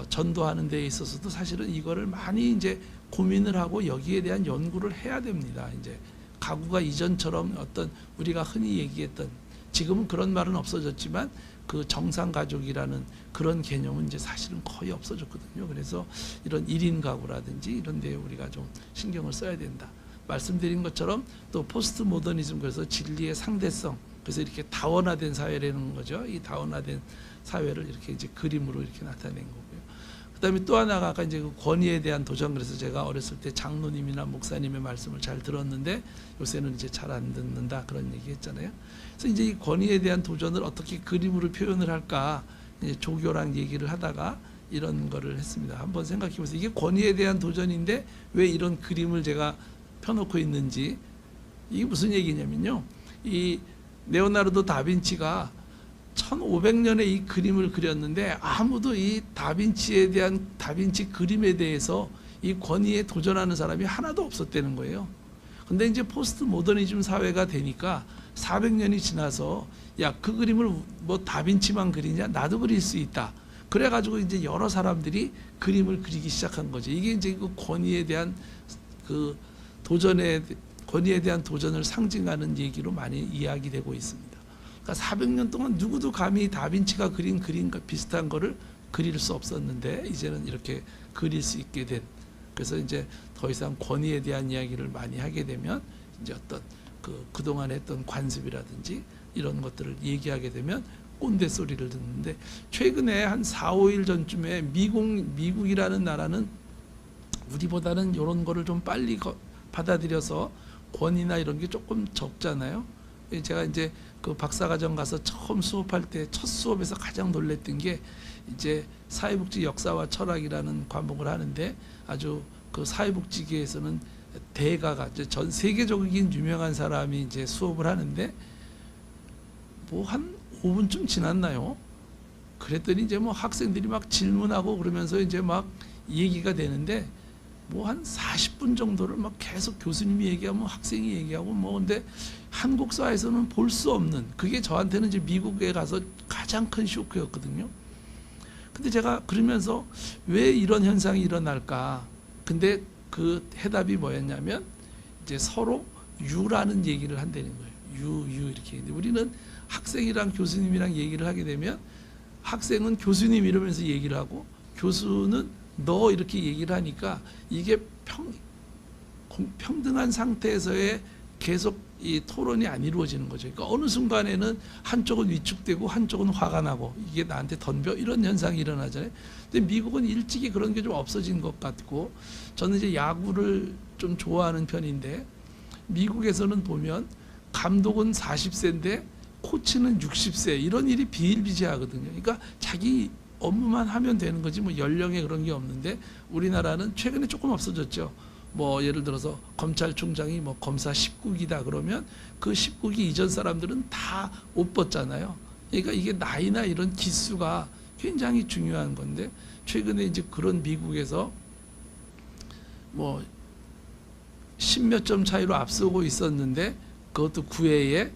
전도하는 데 있어서도 사실은 이거를 많이 이제 고민을 하고 여기에 대한 연구를 해야 됩니다. 이제 가구가 이전처럼 어떤 우리가 흔히 얘기했던 지금은 그런 말은 없어졌지만 그 정상 가족이라는 그런 개념은 이제 사실은 거의 없어졌거든요. 그래서 이런 1인 가구라든지 이런 데에 우리가 좀 신경을 써야 된다. 말씀드린 것처럼 또 포스트 모더니즘, 그래서 진리의 상대성, 그래서 이렇게 다원화된 사회라는 거죠. 이 다원화된 사회를 이렇게 이제 그림으로 이렇게 나타낸 거고요. 그다음에 또 하나가 아까 이제 그 권위에 대한 도전, 그래서 제가 어렸을 때 장로님이나 목사님의 말씀을 잘 들었는데 요새는 이제 잘 안 듣는다 그런 얘기 했잖아요. 그래서 이제 이 권위에 대한 도전을 어떻게 그림으로 표현을 할까 이제 조교랑 얘기를 하다가 이런 거를 했습니다. 한번 생각해 보세요. 이게 권위에 대한 도전인데 왜 이런 그림을 제가 펴놓고 있는지. 이게 무슨 얘기냐면요, 이 레오나르도 다빈치가 1500년에 이 그림을 그렸는데 아무도 이 다빈치에 대한 다빈치 그림에 대해서 이 권위에 도전하는 사람이 하나도 없었다는 거예요. 근데 이제 포스트 모더니즘 사회가 되니까 400년이 지나서 야, 그 그림을 뭐 다빈치만 그리냐? 나도 그릴 수 있다. 그래가지고 이제 여러 사람들이 그림을 그리기 시작한 거죠. 이게 이제 그 권위에 대한 그 권위에 대한 도전을 상징하는 얘기로 많이 이야기되고 있습니다. 그러니까 400년 동안 누구도 감히 다빈치가 그린 그림과 비슷한 거를 그릴 수 없었는데 이제는 이렇게 그릴 수 있게 된. 그래서 이제 더 이상 권위에 대한 이야기를 많이 하게 되면 이제 어떤 그동안 했던 관습이라든지 이런 것들을 얘기하게 되면 꼰대 소리를 듣는데, 최근에 한 4, 5일 전쯤에 미국이라는 나라는 우리보다는 이런 거를 좀 빨리 받아들여서 권위나 이런 게 조금 적잖아요. 제가 이제 그 박사과정 가서 처음 수업할 때 첫 수업에서 가장 놀랬던 게 이제 사회복지 역사와 철학이라는 과목을 하는데 아주 그 사회복지계에서는 대가가 이제 전 세계적인 유명한 사람이 이제 수업을 하는데 뭐 한 5분쯤 지났나요? 그랬더니 이제 뭐 학생들이 막 질문하고 그러면서 이제 막 얘기가 되는데 뭐 한 40분 정도를 막 계속 교수님이 얘기하면 학생이 얘기하고 뭐, 근데 한국 사회에서는 볼 수 없는, 그게 저한테는 이제 미국에 가서 가장 큰 쇼크였거든요. 근데 제가 그러면서 왜 이런 현상이 일어날까? 근데 그 해답이 뭐였냐면 이제 서로 유라는 얘기를 한다는 거예요. 유 이렇게. 근데 우리는 학생이랑 교수님이랑 얘기를 하게 되면 학생은 교수님 이러면서 얘기를 하고 교수는 너 이렇게 얘기를 하니까 이게 평등한 상태에서의 계속 이 토론이 안 이루어지는 거죠. 그러니까 어느 순간에는 한쪽은 위축되고 한쪽은 화가 나고 이게 나한테 덤벼, 이런 현상이 일어나잖아요. 근데 미국은 일찍이 그런 게 좀 없어진 것 같고, 저는 이제 야구를 좀 좋아하는 편인데 미국에서는 보면 감독은 40세인데 코치는 60세, 이런 일이 비일비재하거든요. 그러니까 자기 업무만 하면 되는 거지 뭐 연령에 그런 게 없는데, 우리나라는 최근에 조금 없어졌죠. 뭐 예를 들어서 검찰총장이 뭐 검사 10국이다 그러면 그 10국이 이전 사람들은 다 옷 벗잖아요. 그러니까 이게 나이나 이런 기수가 굉장히 중요한 건데, 최근에 이제 그런 미국에서 뭐 10몇 점 차이로 앞서고 있었는데 그것도 9회에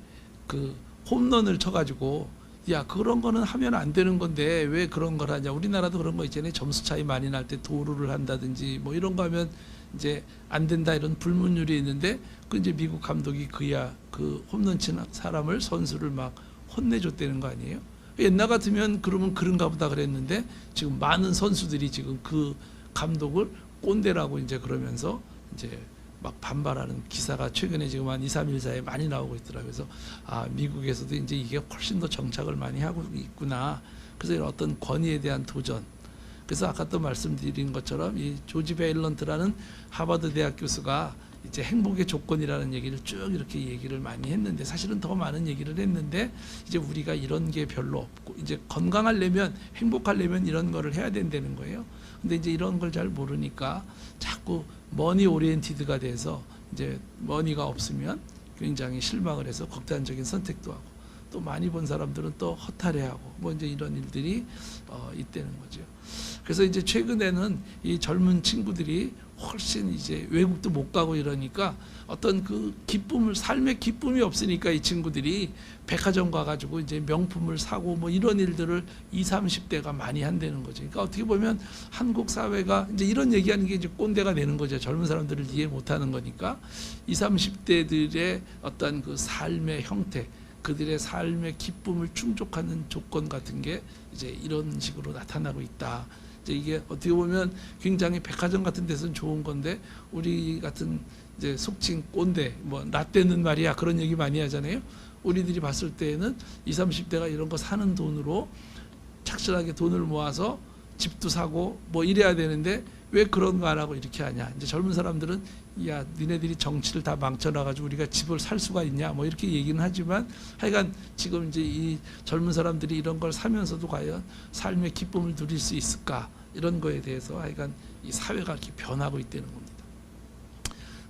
그 홈런을 쳐가지고, 야, 그런 거는 하면 안 되는 건데 왜 그런 걸 하냐. 우리나라도 그런 거 있잖아요. 점수 차이 많이 날 때 도루를 한다든지 뭐 이런 거 하면 이제 안 된다, 이런 불문율이 있는데, 그 이제 미국 감독이 그야 그 홈런 치는 사람을, 선수를 막 혼내줬다는 거 아니에요. 옛날 같으면 그러면 그런가 보다 그랬는데 지금 많은 선수들이 지금 그 감독을 꼰대라고 이제 그러면서 이제 막 반발하는 기사가 최근에 지금 한 2, 3일 사이에 많이 나오고 있더라고요. 그래서 아, 미국에서도 이제 이게 훨씬 더 정착을 많이 하고 있구나. 그래서 이런 어떤 권위에 대한 도전. 그래서 아까 또 말씀드린 것처럼 이 조지 베일런트라는 하버드 대학 교수가 이제 행복의 조건이라는 얘기를 쭉 이렇게 얘기를 많이 했는데, 사실은 더 많은 얘기를 했는데 이제 우리가 이런 게 별로 없고, 이제 건강하려면, 행복하려면 이런 거를 해야 된다는 거예요. 근데 이제 이런 걸 잘 모르니까 자꾸 머니 오리엔티드가 돼서 이제 머니가 없으면 굉장히 실망을 해서 극단적인 선택도 하고, 또 많이 본 사람들은 또 허탈해하고 뭐 이제 이런 일들이 있다는 거죠. 그래서 이제 최근에는 이 젊은 친구들이 훨씬 이제 외국도 못 가고 이러니까 어떤 그 기쁨을, 삶의 기쁨이 없으니까 이 친구들이 백화점 가가지고 이제 명품을 사고 뭐 이런 일들을 20, 30대가 많이 한다는 거죠. 그러니까 어떻게 보면 한국 사회가 이제 이런 얘기하는 게 이제 꼰대가 되는 거죠. 젊은 사람들을 이해 못하는 거니까 20, 30대들의 어떤 그 삶의 형태, 그들의 삶의 기쁨을 충족하는 조건 같은 게 이제 이런 식으로 나타나고 있다. 이제 이게 어떻게 보면 굉장히 백화점 같은 데서는 좋은 건데 우리 같은 이제 속칭 꼰대 뭐 라떼는 말이야 그런 얘기 많이 하잖아요. 우리들이 봤을 때에는 20, 30대가 이런 거 사는 돈으로 착실하게 돈을 모아서 집도 사고 뭐 이래야 되는데 왜 그런 거 안 하고 이렇게 하냐. 이제 젊은 사람들은 야 니네들이 정치를 다 망쳐놔가지고 우리가 집을 살 수가 있냐 뭐 이렇게 얘기는 하지만 하여간 지금 이제 이 젊은 사람들이 이런 걸 사면서도 과연 삶의 기쁨을 누릴 수 있을까 이런 거에 대해서 하여간 이 사회가 이렇게 변하고 있다는 겁니다.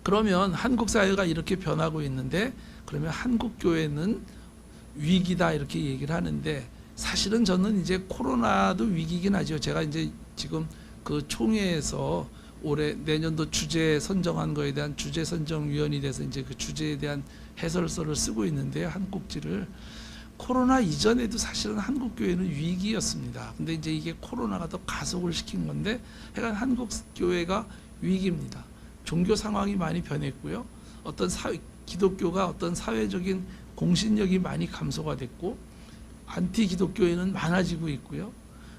그러면 한국 사회가 이렇게 변하고 있는데 그러면 한국 교회는 위기다 이렇게 얘기를 하는데 사실은 저는 이제 코로나도 위기긴 하죠. 제가 이제 지금 그 총회에서 올해 내년도 주제 선정한 거에 대한 주제 선정위원이 돼서 이제 그 주제에 대한 해설서를 쓰고 있는데요. 한 꼭지를 코로나 이전에도 사실은 한국 교회는 위기였습니다. 근데 이제 이게 코로나가 더 가속을 시킨 건데 하여간 한국 교회가 위기입니다. 종교 상황이 많이 변했고요. 어떤 기독교가 어떤 사회적인 공신력이 많이 감소가 됐고 안티 기독교인은 많아지고 있고요.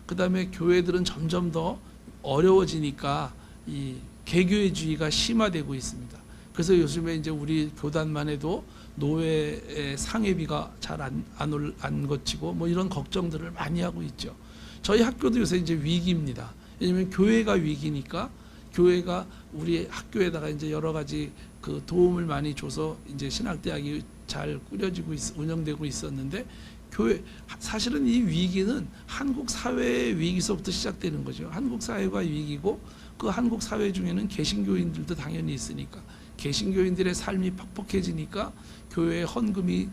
그다음에 교회들은 점점 더 어려워지니까 이 개교회주의가 심화되고 있습니다. 그래서 요즘에 이제 우리 교단만 해도 노회의 상회비가 잘 안 거치고 뭐 이런 걱정들을 많이 하고 있죠. 저희 학교도 요새 이제 위기입니다. 왜냐하면 교회가 위기니까 교회가 우리 학교에다가 이제 여러 가지 그 도움을 많이 줘서 이제 신학대학이 잘 꾸려지고 운영되고 있었는데 교회 사실은 이 위기는 한국 사회의 위기서부터 시작되는 거죠. 한국 사회가 위기고 그 한국 사회 중에는 개신교인들도 당연히 있으니까 개신교인들의 삶이 퍽퍽해지니까 교회의 헌금이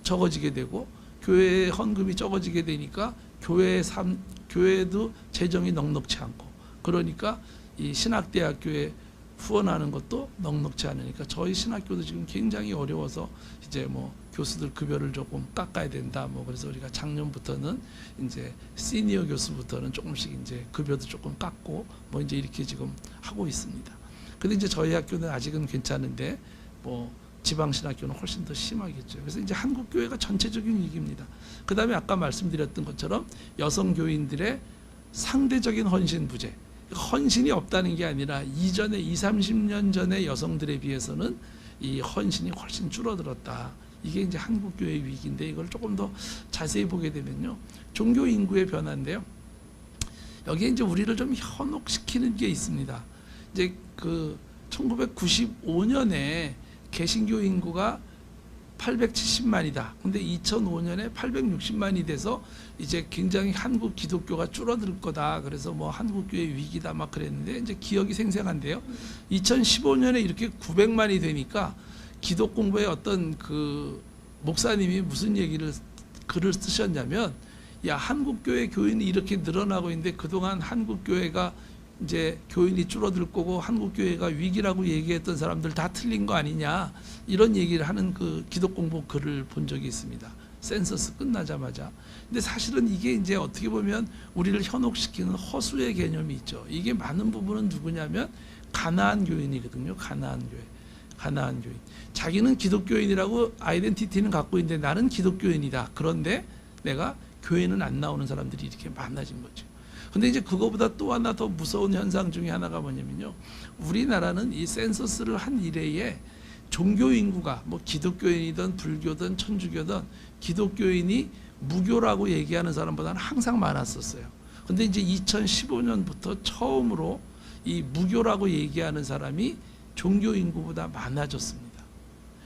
적어지게 되고 교회의 헌금이 적어지게 되니까 교회도 재정이 넉넉치 않고 그러니까 이 신학대학교에 후원하는 것도 넉넉치 않으니까 저희 신학교도 지금 굉장히 어려워서 이제 뭐 교수들 급여를 조금 깎아야 된다. 뭐 그래서 우리가 작년부터는 이제 시니어 교수부터는 조금씩 이제 급여도 조금 깎고 뭐 이제 이렇게 지금 하고 있습니다. 근데 이제 저희 학교는 아직은 괜찮은데 뭐 지방 신학교는 훨씬 더 심하겠죠. 그래서 이제 한국 교회가 전체적인 위기입니다. 그다음에 아까 말씀드렸던 것처럼 여성 교인들의 상대적인 헌신 부재. 헌신이 없다는 게 아니라 이전에 20, 30년 전의 여성들에 비해서는 이 헌신이 훨씬 줄어들었다. 이게 이제 한국 교회의 위기인데 이걸 조금 더 자세히 보게 되면요. 종교 인구의 변화인데요. 여기에 이제 우리를 좀 현혹시키는 게 있습니다. 이제 그 1995년에 개신교 인구가 870만이다. 근데 2005년에 860만이 돼서 이제 굉장히 한국 기독교가 줄어들 거다. 그래서 뭐 한국교회 위기다 막 그랬는데 이제 기억이 생생한데요. 2015년에 이렇게 900만이 되니까 기독 공부의 어떤 그 목사님이 무슨 글을 쓰셨냐면 야 한국교회 교인이 이렇게 늘어나고 있는데 그동안 한국교회가 이제 교인이 줄어들 거고 한국교회가 위기라고 얘기했던 사람들 다 틀린 거 아니냐 이런 얘기를 하는 그 기독공부 글을 본 적이 있습니다. 센서스 끝나자마자. 근데 사실은 이게 이제 어떻게 보면 우리를 현혹시키는 허수의 개념이 있죠. 이게 많은 부분은 누구냐면 가나안 교인이거든요. 가나안 교인. 자기는 기독교인이라고 아이덴티티는 갖고 있는데 나는 기독교인이다. 그런데 내가 교회는 안 나오는 사람들이 이렇게 많아진 거죠. 근데 이제 그거보다 또 하나 더 무서운 현상 중에 하나가 뭐냐면요. 우리나라는 이 센서스를 한 이래에 종교 인구가 뭐 기독교인이든 불교든 천주교든 기독교인이 무교라고 얘기하는 사람보다는 항상 많았었어요. 근데 이제 2015년부터 처음으로 이 무교라고 얘기하는 사람이 종교 인구보다 많아졌습니다.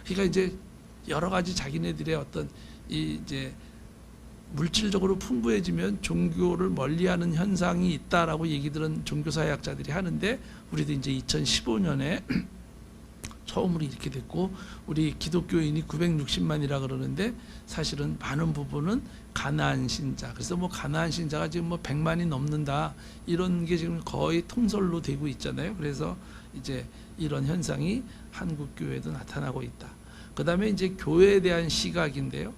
그러니까 이제 여러 가지 자기네들의 어떤 이제 물질적으로 풍부해지면 종교를 멀리하는 현상이 있다라고 얘기들은 종교사회학자들이 하는데 우리도 이제 2015년에 처음으로 이렇게 됐고 우리 기독교인이 960만이라 그러는데 사실은 많은 부분은 가나안 신자. 그래서 뭐 가나안 신자가 지금 뭐 100만이 넘는다 이런 게 지금 거의 통설로 되고 있잖아요. 그래서 이제 이런 현상이 한국 교회도 나타나고 있다. 그다음에 이제 교회에 대한 시각인데요.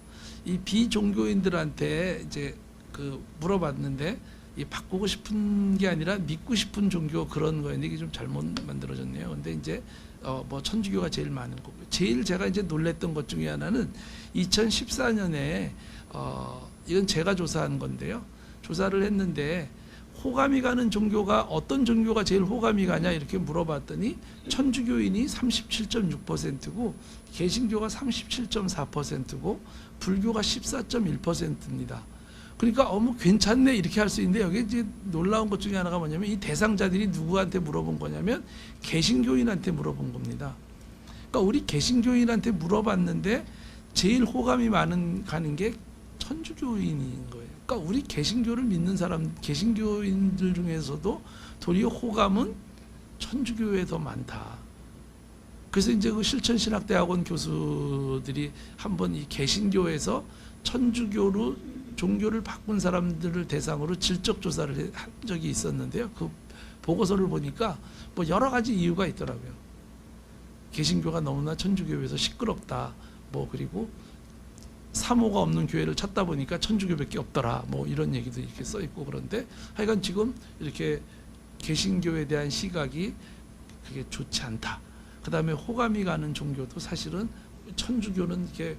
이 비종교인들한테 이제 그 물어봤는데 이 바꾸고 싶은 게 아니라 믿고 싶은 종교 그런 거였는데 이게 좀 잘못 만들어졌네요. 근데 이제 뭐 천주교가 제일 많은 거고요. 제일 제가 이제 놀랬던 것 중에 하나는 2014년에 이건 제가 조사한 건데요. 조사를 했는데 호감이 가는 종교가 어떤 종교가 제일 호감이 가냐 이렇게 물어봤더니 천주교인이 37.6%고 개신교가 37.4%고 불교가 14.1%입니다. 그러니까 뭐 괜찮네 이렇게 할 수 있는데 여기 이제 놀라운 것 중에 하나가 뭐냐면 이 대상자들이 누구한테 물어본 거냐면 개신교인한테 물어본 겁니다. 그러니까 우리 개신교인한테 물어봤는데 제일 호감이 가는 게 천주교인인 거예요. 그러니까 우리 개신교를 믿는 사람, 개신교인들 중에서도 도리어 호감은 천주교에 더 많다. 그래서 이제 그 실천신학대학원 교수들이 한번 이 개신교에서 천주교로 종교를 바꾼 사람들을 대상으로 질적 조사를 한 적이 있었는데요. 그 보고서를 보니까 뭐 여러 가지 이유가 있더라고요. 개신교가 너무나 천주교에서 시끄럽다. 뭐 그리고 사모가 없는 교회를 찾다 보니까 천주교밖에 없더라. 뭐 이런 얘기도 이렇게 써 있고 그런데 하여간 지금 이렇게 개신교에 대한 시각이 그게 좋지 않다. 그다음에 호감이 가는 종교도 사실은 천주교는 이렇게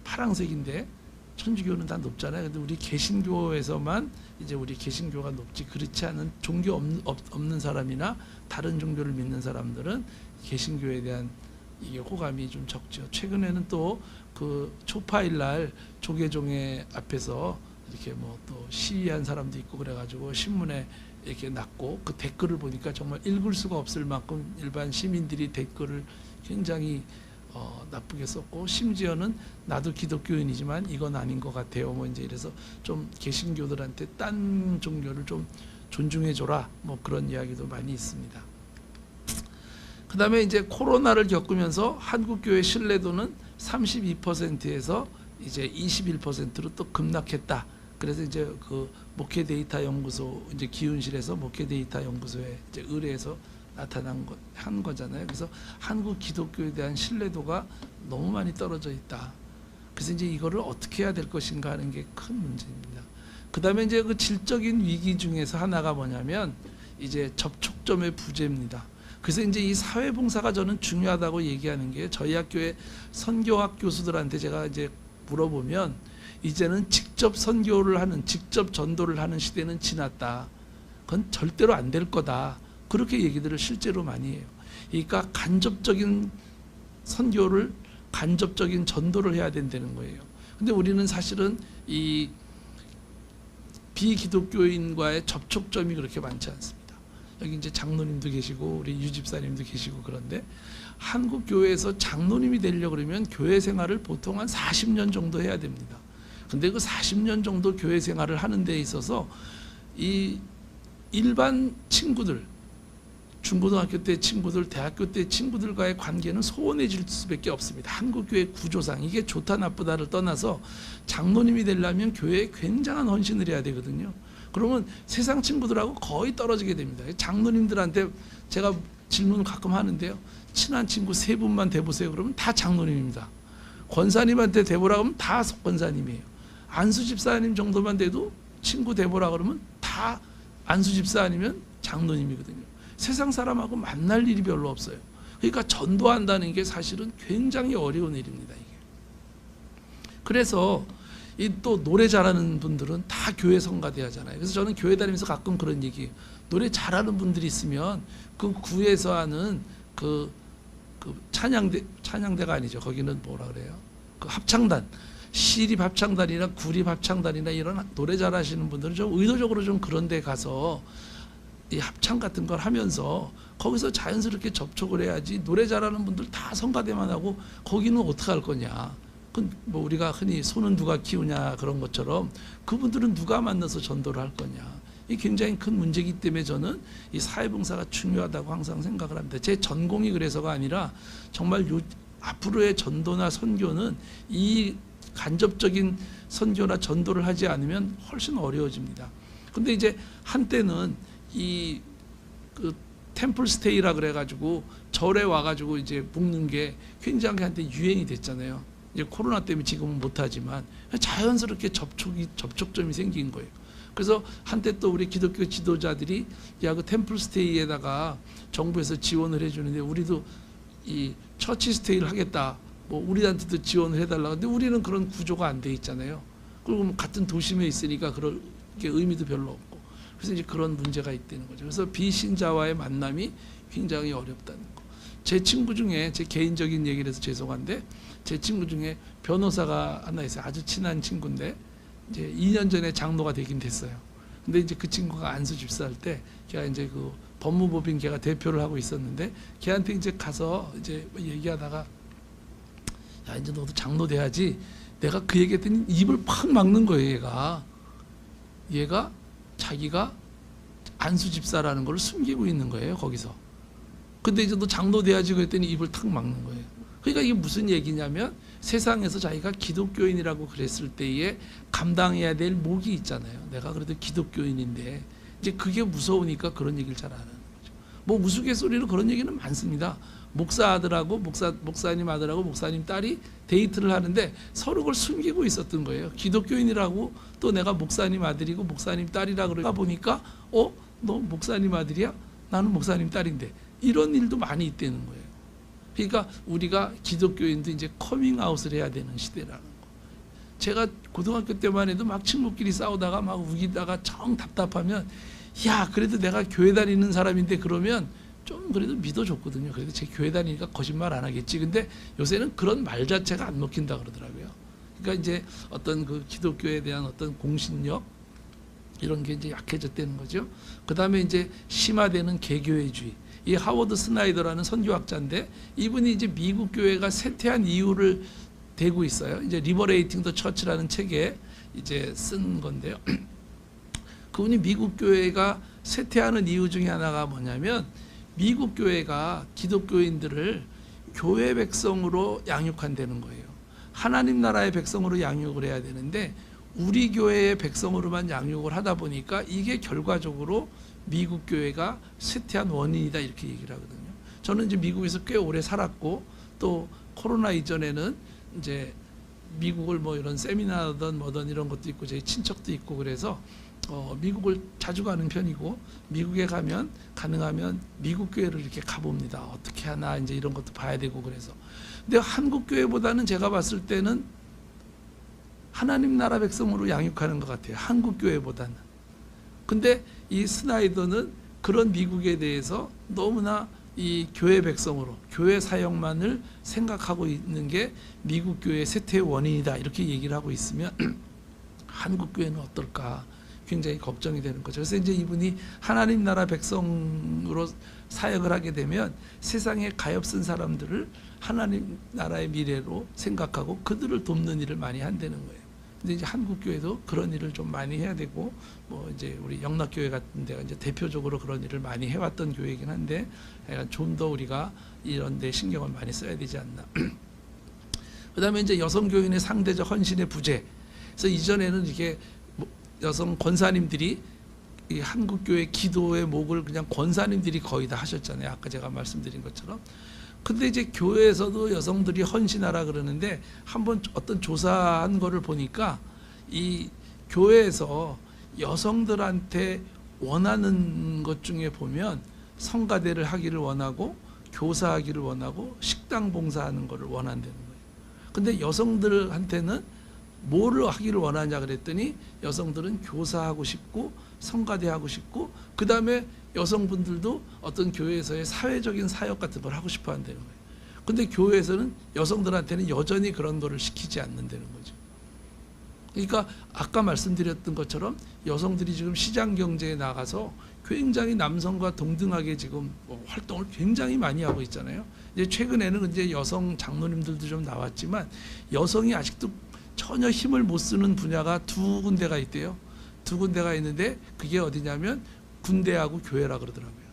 파랑색인데 천주교는 다 높잖아요. 근데 우리 개신교에서만 이제 우리 개신교가 높지 그렇지 않은 종교 없는 사람이나 다른 종교를 믿는 사람들은 개신교에 대한 이게 호감이 좀 적죠. 최근에는 또 그 초파일 날 조계종회 앞에서 이렇게 뭐 또 시위한 사람도 있고 그래가지고 신문에 이렇게 났고 그 댓글을 보니까 정말 읽을 수가 없을 만큼 일반 시민들이 댓글을 굉장히 나쁘게 썼고 심지어는 나도 기독교인이지만 이건 아닌 것 같아요. 뭐 이제 이래서 좀 개신교들한테 딴 종교를 좀 존중해 줘라. 뭐 그런 이야기도 많이 있습니다. 그다음에 이제 코로나를 겪으면서 한국교회 신뢰도는 32%에서 이제 21%로 또 급락했다. 그래서 이제 그 목회 데이터 연구소 이제 기운실에서 목회 데이터 연구소에 이제 의뢰해서 한 거잖아요. 그래서 한국 기독교에 대한 신뢰도가 너무 많이 떨어져 있다. 그래서 이제 이거를 어떻게 해야 될 것인가 하는 게 큰 문제입니다. 그다음에 이제 그 질적인 위기 중에서 하나가 뭐냐면 이제 접촉점의 부재입니다. 그래서 이제 이 사회봉사가 저는 중요하다고 얘기하는 게 저희 학교의 선교학 교수들한테 제가 이제 물어보면 이제는 직접 선교를 하는 직접 전도를 하는 시대는 지났다. 그건 절대로 안 될 거다. 그렇게 얘기들을 실제로 많이 해요. 그러니까 간접적인 선교를 간접적인 전도를 해야 된다는 거예요. 근데 우리는 사실은 이 비기독교인과의 접촉점이 그렇게 많지 않습니다. 여기 이제 장로님도 계시고 우리 유집사님도 계시고 그런데 한국 교회에서 장로님이 되려고 그러면 교회 생활을 보통 한 40년 정도 해야 됩니다. 근데 그 40년 정도 교회 생활을 하는 데 있어서 이 일반 친구들 중고등학교 때 친구들, 대학교 때 친구들과의 관계는 소원해질 수밖에 없습니다. 한국교회 구조상 이게 좋다 나쁘다를 떠나서 장로님이 되려면 교회에 굉장한 헌신을 해야 되거든요. 그러면 세상 친구들하고 거의 떨어지게 됩니다. 장로님들한테 제가 질문을 가끔 하는데요. 친한 친구 3분만 대보세요. 그러면 다 장로님입니다. 권사님한테 대보라 그러면 다 권사님이에요. 안수 집사님 정도만 돼도 친구 대보라 그러면 다 안수 집사 아니면 장로님이거든요. 세상 사람하고 만날 일이 별로 없어요. 그러니까 전도한다는 게 사실은 굉장히 어려운 일입니다. 이게. 그래서 이 또 노래 잘하는 분들은 다 교회 성가대 하잖아요. 그래서 저는 교회 다니면서 가끔 그런 얘기해요. 노래 잘하는 분들이 있으면 그 구에서 하는 그 찬양대가 아니죠. 거기는 뭐라 그래요? 그 합창단, 시립 합창단이나 구립 합창단이나 이런 노래 잘하시는 분들은 좀 의도적으로 좀 그런 데 가서 이 합창 같은 걸 하면서 거기서 자연스럽게 접촉을 해야지 노래 잘하는 분들 다 성가대만 하고 거기는 어떻게 할 거냐. 뭐 우리가 흔히 소는 누가 키우냐 그런 것처럼 그분들은 누가 만나서 전도를 할 거냐. 이 굉장히 큰 문제이기 때문에 저는 이 사회봉사가 중요하다고 항상 생각을 합니다. 제 전공이 그래서가 아니라 정말 앞으로의 전도나 선교는 이 간접적인 선교나 전도를 하지 않으면 훨씬 어려워집니다. 근데 이제 한때는 이 그 템플스테이라 그래가지고 절에 와가지고 이제 묵는 게 굉장히 한때 유행이 됐잖아요. 이제 코로나 때문에 지금은 못하지만 자연스럽게 접촉점이 생긴 거예요. 그래서 한때 또 우리 기독교 지도자들이 야, 그 템플 스테이에다가 정부에서 지원을 해주는데 우리도 이 처치 스테이를 하겠다. 뭐 우리한테도 지원을 해달라. 근데 우리는 그런 구조가 안 돼 있잖아요. 그리고 뭐 같은 도심에 있으니까 그럴 게 의미도 별로 없고. 그래서 이제 그런 문제가 있다는 거죠. 그래서 비신자와의 만남이 굉장히 어렵다는 거. 제 친구 중에 제 개인적인 얘기를 해서 죄송한데 제 친구 중에 변호사가 하나 있어요. 아주 친한 친구인데 이제 2년 전에 장로가 되긴 됐어요. 근데 이제 그 친구가 안수 집사할 때 걔가 이제 그 법무법인 걔가 대표를 하고 있었는데 걔한테 이제 가서 이제 얘기하다가 야, 이제 너도 장로 돼야지. 내가 그 얘기했더니 입을 팍 막는 거예요. 얘가 자기가 안수 집사라는 걸 숨기고 있는 거예요. 거기서. 근데 이제 너 장로 돼야지 그랬더니 입을 탁 막는 거예요. 그러니까 이게 무슨 얘기냐면 세상에서 자기가 기독교인이라고 그랬을 때에 감당해야 될 목이 있잖아요. 내가 그래도 기독교인인데 이제 그게 무서우니까 그런 얘기를 잘 안 하는 거죠. 뭐 우스갯소리로 그런 얘기는 많습니다. 목사 아들하고 목사님 아들하고 목사님 딸이 데이트를 하는데 서로 그걸 숨기고 있었던 거예요. 기독교인이라고 또 내가 목사님 아들이고 목사님 딸이라 그러다 보니까 너 목사님 아들이야? 나는 목사님 딸인데 이런 일도 많이 있다는 거예요. 그러니까 우리가 기독교인도 이제 커밍아웃을 해야 되는 시대라는 거. 제가 고등학교 때만 해도 막 친구끼리 싸우다가 막 우기다가 정 답답하면 야, 그래도 내가 교회 다니는 사람인데 그러면 좀 그래도 믿어줬거든요. 그래도 제 교회 다니니까 거짓말 안 하겠지. 근데 요새는 그런 말 자체가 안 먹힌다 그러더라고요. 그러니까 이제 어떤 그 기독교에 대한 어떤 공신력 이런 게 이제 약해졌다는 거죠. 그 다음에 이제 심화되는 개교회주의. 이 하워드 스나이더라는 선교학자인데 이분이 이제 미국 교회가 쇠퇴한 이유를 대고 있어요. 이제 리버레이팅 더 처치라는 책에 이제 쓴 건데요. 그분이 미국 교회가 쇠퇴하는 이유 중에 하나가 뭐냐면 미국 교회가 기독교인들을 교회 백성으로 양육한다는 거예요. 하나님 나라의 백성으로 양육을 해야 되는데 우리 교회의 백성으로만 양육을 하다 보니까 이게 결과적으로 미국 교회가 쇠퇴한 원인이다 이렇게 얘기를 하거든요. 저는 이제 미국에서 꽤 오래 살았고 또 코로나 이전에는 이제 미국을 뭐 이런 세미나든 뭐든 이런 것도 있고 제 친척도 있고 그래서 미국을 자주 가는 편이고 미국에 가면 가능하면 미국 교회를 이렇게 가봅니다. 어떻게 하나 이제 이런 것도 봐야 되고 그래서. 근데 한국 교회보다는 제가 봤을 때는 하나님 나라 백성으로 양육하는 것 같아요. 한국 교회보다는. 근데 이 스나이더는 그런 미국에 대해서 너무나 이 교회 백성으로 교회 사역만을 생각하고 있는 게 미국 교회의 쇠퇴의 원인이다 이렇게 얘기를 하고 있으면 한국 교회는 어떨까 굉장히 걱정이 되는 거죠. 그래서 이제 이분이 하나님 나라 백성으로 사역을 하게 되면 세상에 가엾은 사람들을 하나님 나라의 미래로 생각하고 그들을 돕는 일을 많이 한다는 거예요. 근데 이제 한국 교회도 그런 일을 좀 많이 해야 되고 뭐 이제 우리 영락교회 같은 데가 이제 대표적으로 그런 일을 많이 해왔던 교회이긴 한데 좀 더 우리가 이런 데 신경을 많이 써야 되지 않나. 그다음에 이제 여성 교인의 상대적 헌신의 부재. 그래서 이전에는 이렇게 여성 권사님들이 이 한국 교회 기도의 목을 그냥 권사님들이 거의 다 하셨잖아요. 아까 제가 말씀드린 것처럼. 근데 이제 교회에서도 여성들이 헌신하라 그러는데 한번 어떤 조사한 거를 보니까 이 교회에서 여성들한테 원하는 것 중에 보면 성가대를 하기를 원하고 교사하기를 원하고 식당 봉사하는 거를 원한다는 거예요. 근데 여성들한테는 뭐를 하기를 원하냐 그랬더니 여성들은 교사하고 싶고 성가대하고 싶고 그 다음에 여성분들도 어떤 교회에서의 사회적인 사역 같은 걸 하고 싶어 한다는 거예요. 근데 교회에서는 여성들한테는 여전히 그런 거를 시키지 않는다는 거죠. 그러니까 아까 말씀드렸던 것처럼 여성들이 지금 시장 경제에 나가서 굉장히 남성과 동등하게 지금 활동을 굉장히 많이 하고 있잖아요. 이제 최근에는 이제 여성 장로님들도 좀 나왔지만 여성이 아직도 전혀 힘을 못 쓰는 분야가 두 군데가 있대요. 두 군데가 있는데 그게 어디냐면 군대하고 교회라 그러더라고요.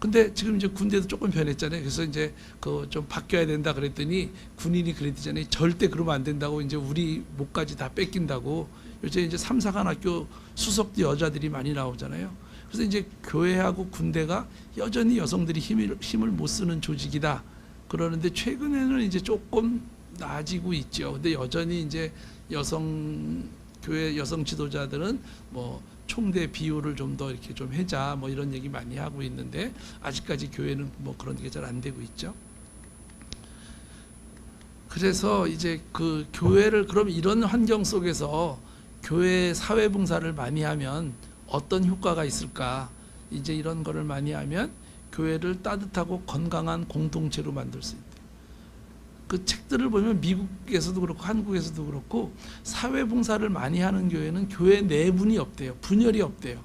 근데 지금 이제 군대도 조금 변했잖아요. 그래서 이제 그 좀 바뀌어야 된다 그랬더니 군인이 그랬잖아요. 절대 그러면 안 된다고 이제 우리 목까지 다 뺏긴다고. 요새 이제 삼사관학교 수석도 여자들이 많이 나오잖아요. 그래서 이제 교회하고 군대가 여전히 여성들이 힘을 못 쓰는 조직이다. 그러는데 최근에는 이제 조금 나아지고 있죠. 근데 여전히 이제 여성 교회 여성 지도자들은 뭐 총대 비율을 좀 더 이렇게 좀 해자 뭐 이런 얘기 많이 하고 있는데 아직까지 교회는 뭐 그런 게 잘 안 되고 있죠. 그래서 이제 그 교회를 그럼 이런 환경 속에서 교회 사회 봉사를 많이 하면 어떤 효과가 있을까? 이제 이런 거를 많이 하면 교회를 따뜻하고 건강한 공동체로 만들 수 있다. 그 책들을 보면 미국에서도 그렇고 한국에서도 그렇고 사회 봉사를 많이 하는 교회는 교회 내분이 없대요. 분열이 없대요.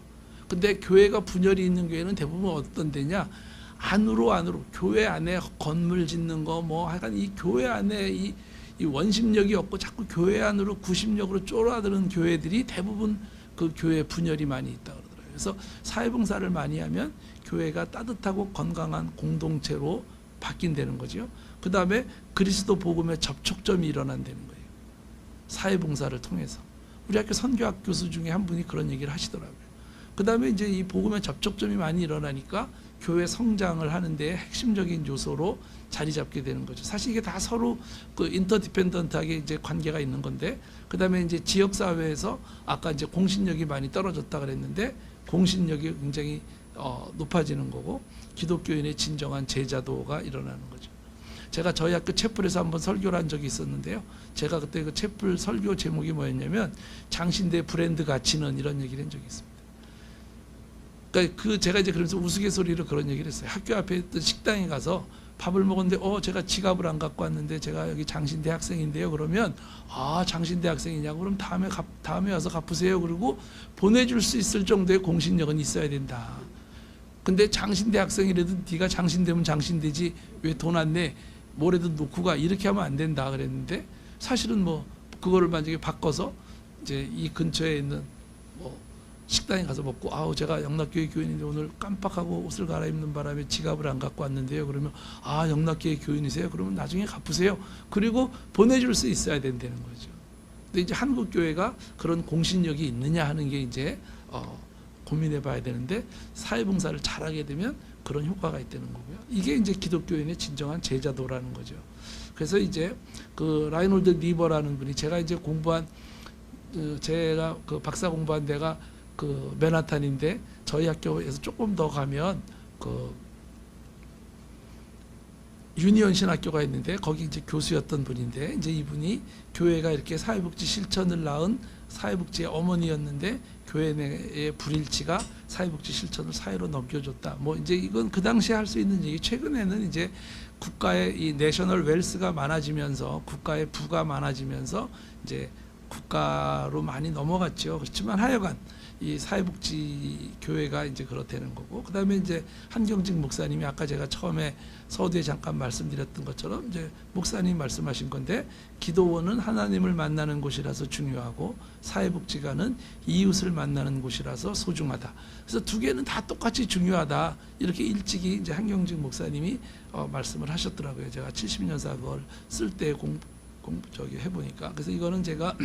근데 교회가 분열이 있는 교회는 대부분 어떤 데냐? 안으로 교회 안에 건물 짓는 거 뭐 하여간 이 교회 안에 이 원심력이 없고 자꾸 교회 안으로 구심력으로 쫄아드는 교회들이 대부분 그 교회 분열이 많이 있다 그러더라고요. 그래서 사회 봉사를 많이 하면 교회가 따뜻하고 건강한 공동체로 바뀐다는 거죠. 그 다음에 그리스도 복음의 접촉점이 일어난다는 거예요. 사회 봉사를 통해서. 우리 학교 선교학 교수 중에 한 분이 그런 얘기를 하시더라고요. 그 다음에 이제 이 복음의 접촉점이 많이 일어나니까 교회 성장을 하는데 핵심적인 요소로 자리 잡게 되는 거죠. 사실 이게 다 서로 그 인터디펜던트하게 이제 관계가 있는 건데, 그 다음에 이제 지역 사회에서 아까 이제 공신력이 많이 떨어졌다 그랬는데 공신력이 굉장히 높아지는 거고 기독교인의 진정한 제자도가 일어나는 거죠. 제가 저희 학교 채플에서 한번 설교를 한 적이 있었는데요. 제가 그때 그 채플 설교 제목이 뭐였냐면 장신대 브랜드 가치는 이런 얘기를 한 적이 있습니다. 그러니까 제가 이제 그러면서 우스갯소리로 그런 얘기를 했어요. 학교 앞에 있던 식당에 가서 밥을 먹었는데 제가 지갑을 안 갖고 왔는데 제가 여기 장신대 학생인데요. 그러면 장신대 학생이냐고 그럼 다음에 와서 갚으세요. 그리고 보내줄 수 있을 정도의 공신력은 있어야 된다. 근데 장신대 학생이라도 네가 장신대면 장신대지 왜 돈 안 내? 뭐라도 놓고 가 이렇게 하면 안 된다 그랬는데 사실은 뭐 그거를 만약에 바꿔서 이제 이 근처에 있는 뭐 식당에 가서 먹고 제가 영락교회 교인인데 오늘 깜빡하고 옷을 갈아입는 바람에 지갑을 안 갖고 왔는데요. 그러면 영락교회 교인이세요? 그러면 나중에 갚으세요. 그리고 보내줄 수 있어야 된다는 거죠. 근데 이제 한국 교회가 그런 공신력이 있느냐 하는 게 이제 고민해 봐야 되는데 사회봉사를 잘하게 되면 그런 효과가 있다는 거고요. 이게 이제 기독교인의 진정한 제자도라는 거죠. 그래서 이제 그 라이놀드 리버라는 분이 제가 이제 공부한 제가 그 박사 공부한 데가 그 맨하탄인데 저희 학교에서 조금 더 가면 그 유니온 신학교가 있는데 거기 이제 교수였던 분인데 이제 이분이 교회가 이렇게 사회복지 실천을 낳은 사회복지의 어머니였는데 교회 내의 불일치가 사회복지 실천을 사회로 넘겨줬다. 뭐 이제 이건 그 당시에 할 수 있는 얘기. 최근에는 이제 국가의 이 내셔널 웰스가 많아지면서 국가의 부가 많아지면서 이제 국가로 많이 넘어갔죠. 그렇지만 하여간 이 사회복지 교회가 이제 그렇다는 거고, 그 다음에 이제 한경직 목사님이 아까 제가 처음에 서두에 잠깐 말씀드렸던 것처럼 이제 목사님 말씀하신 건데 기도원은 하나님을 만나는 곳이라서 중요하고 사회복지관은 이웃을 만나는 곳이라서 소중하다. 그래서 두 개는 다 똑같이 중요하다. 이렇게 일찍이 이제 한경직 목사님이 말씀을 하셨더라고요. 제가 70년사 그걸 쓸 때 저기 해보니까. 그래서 이거는 제가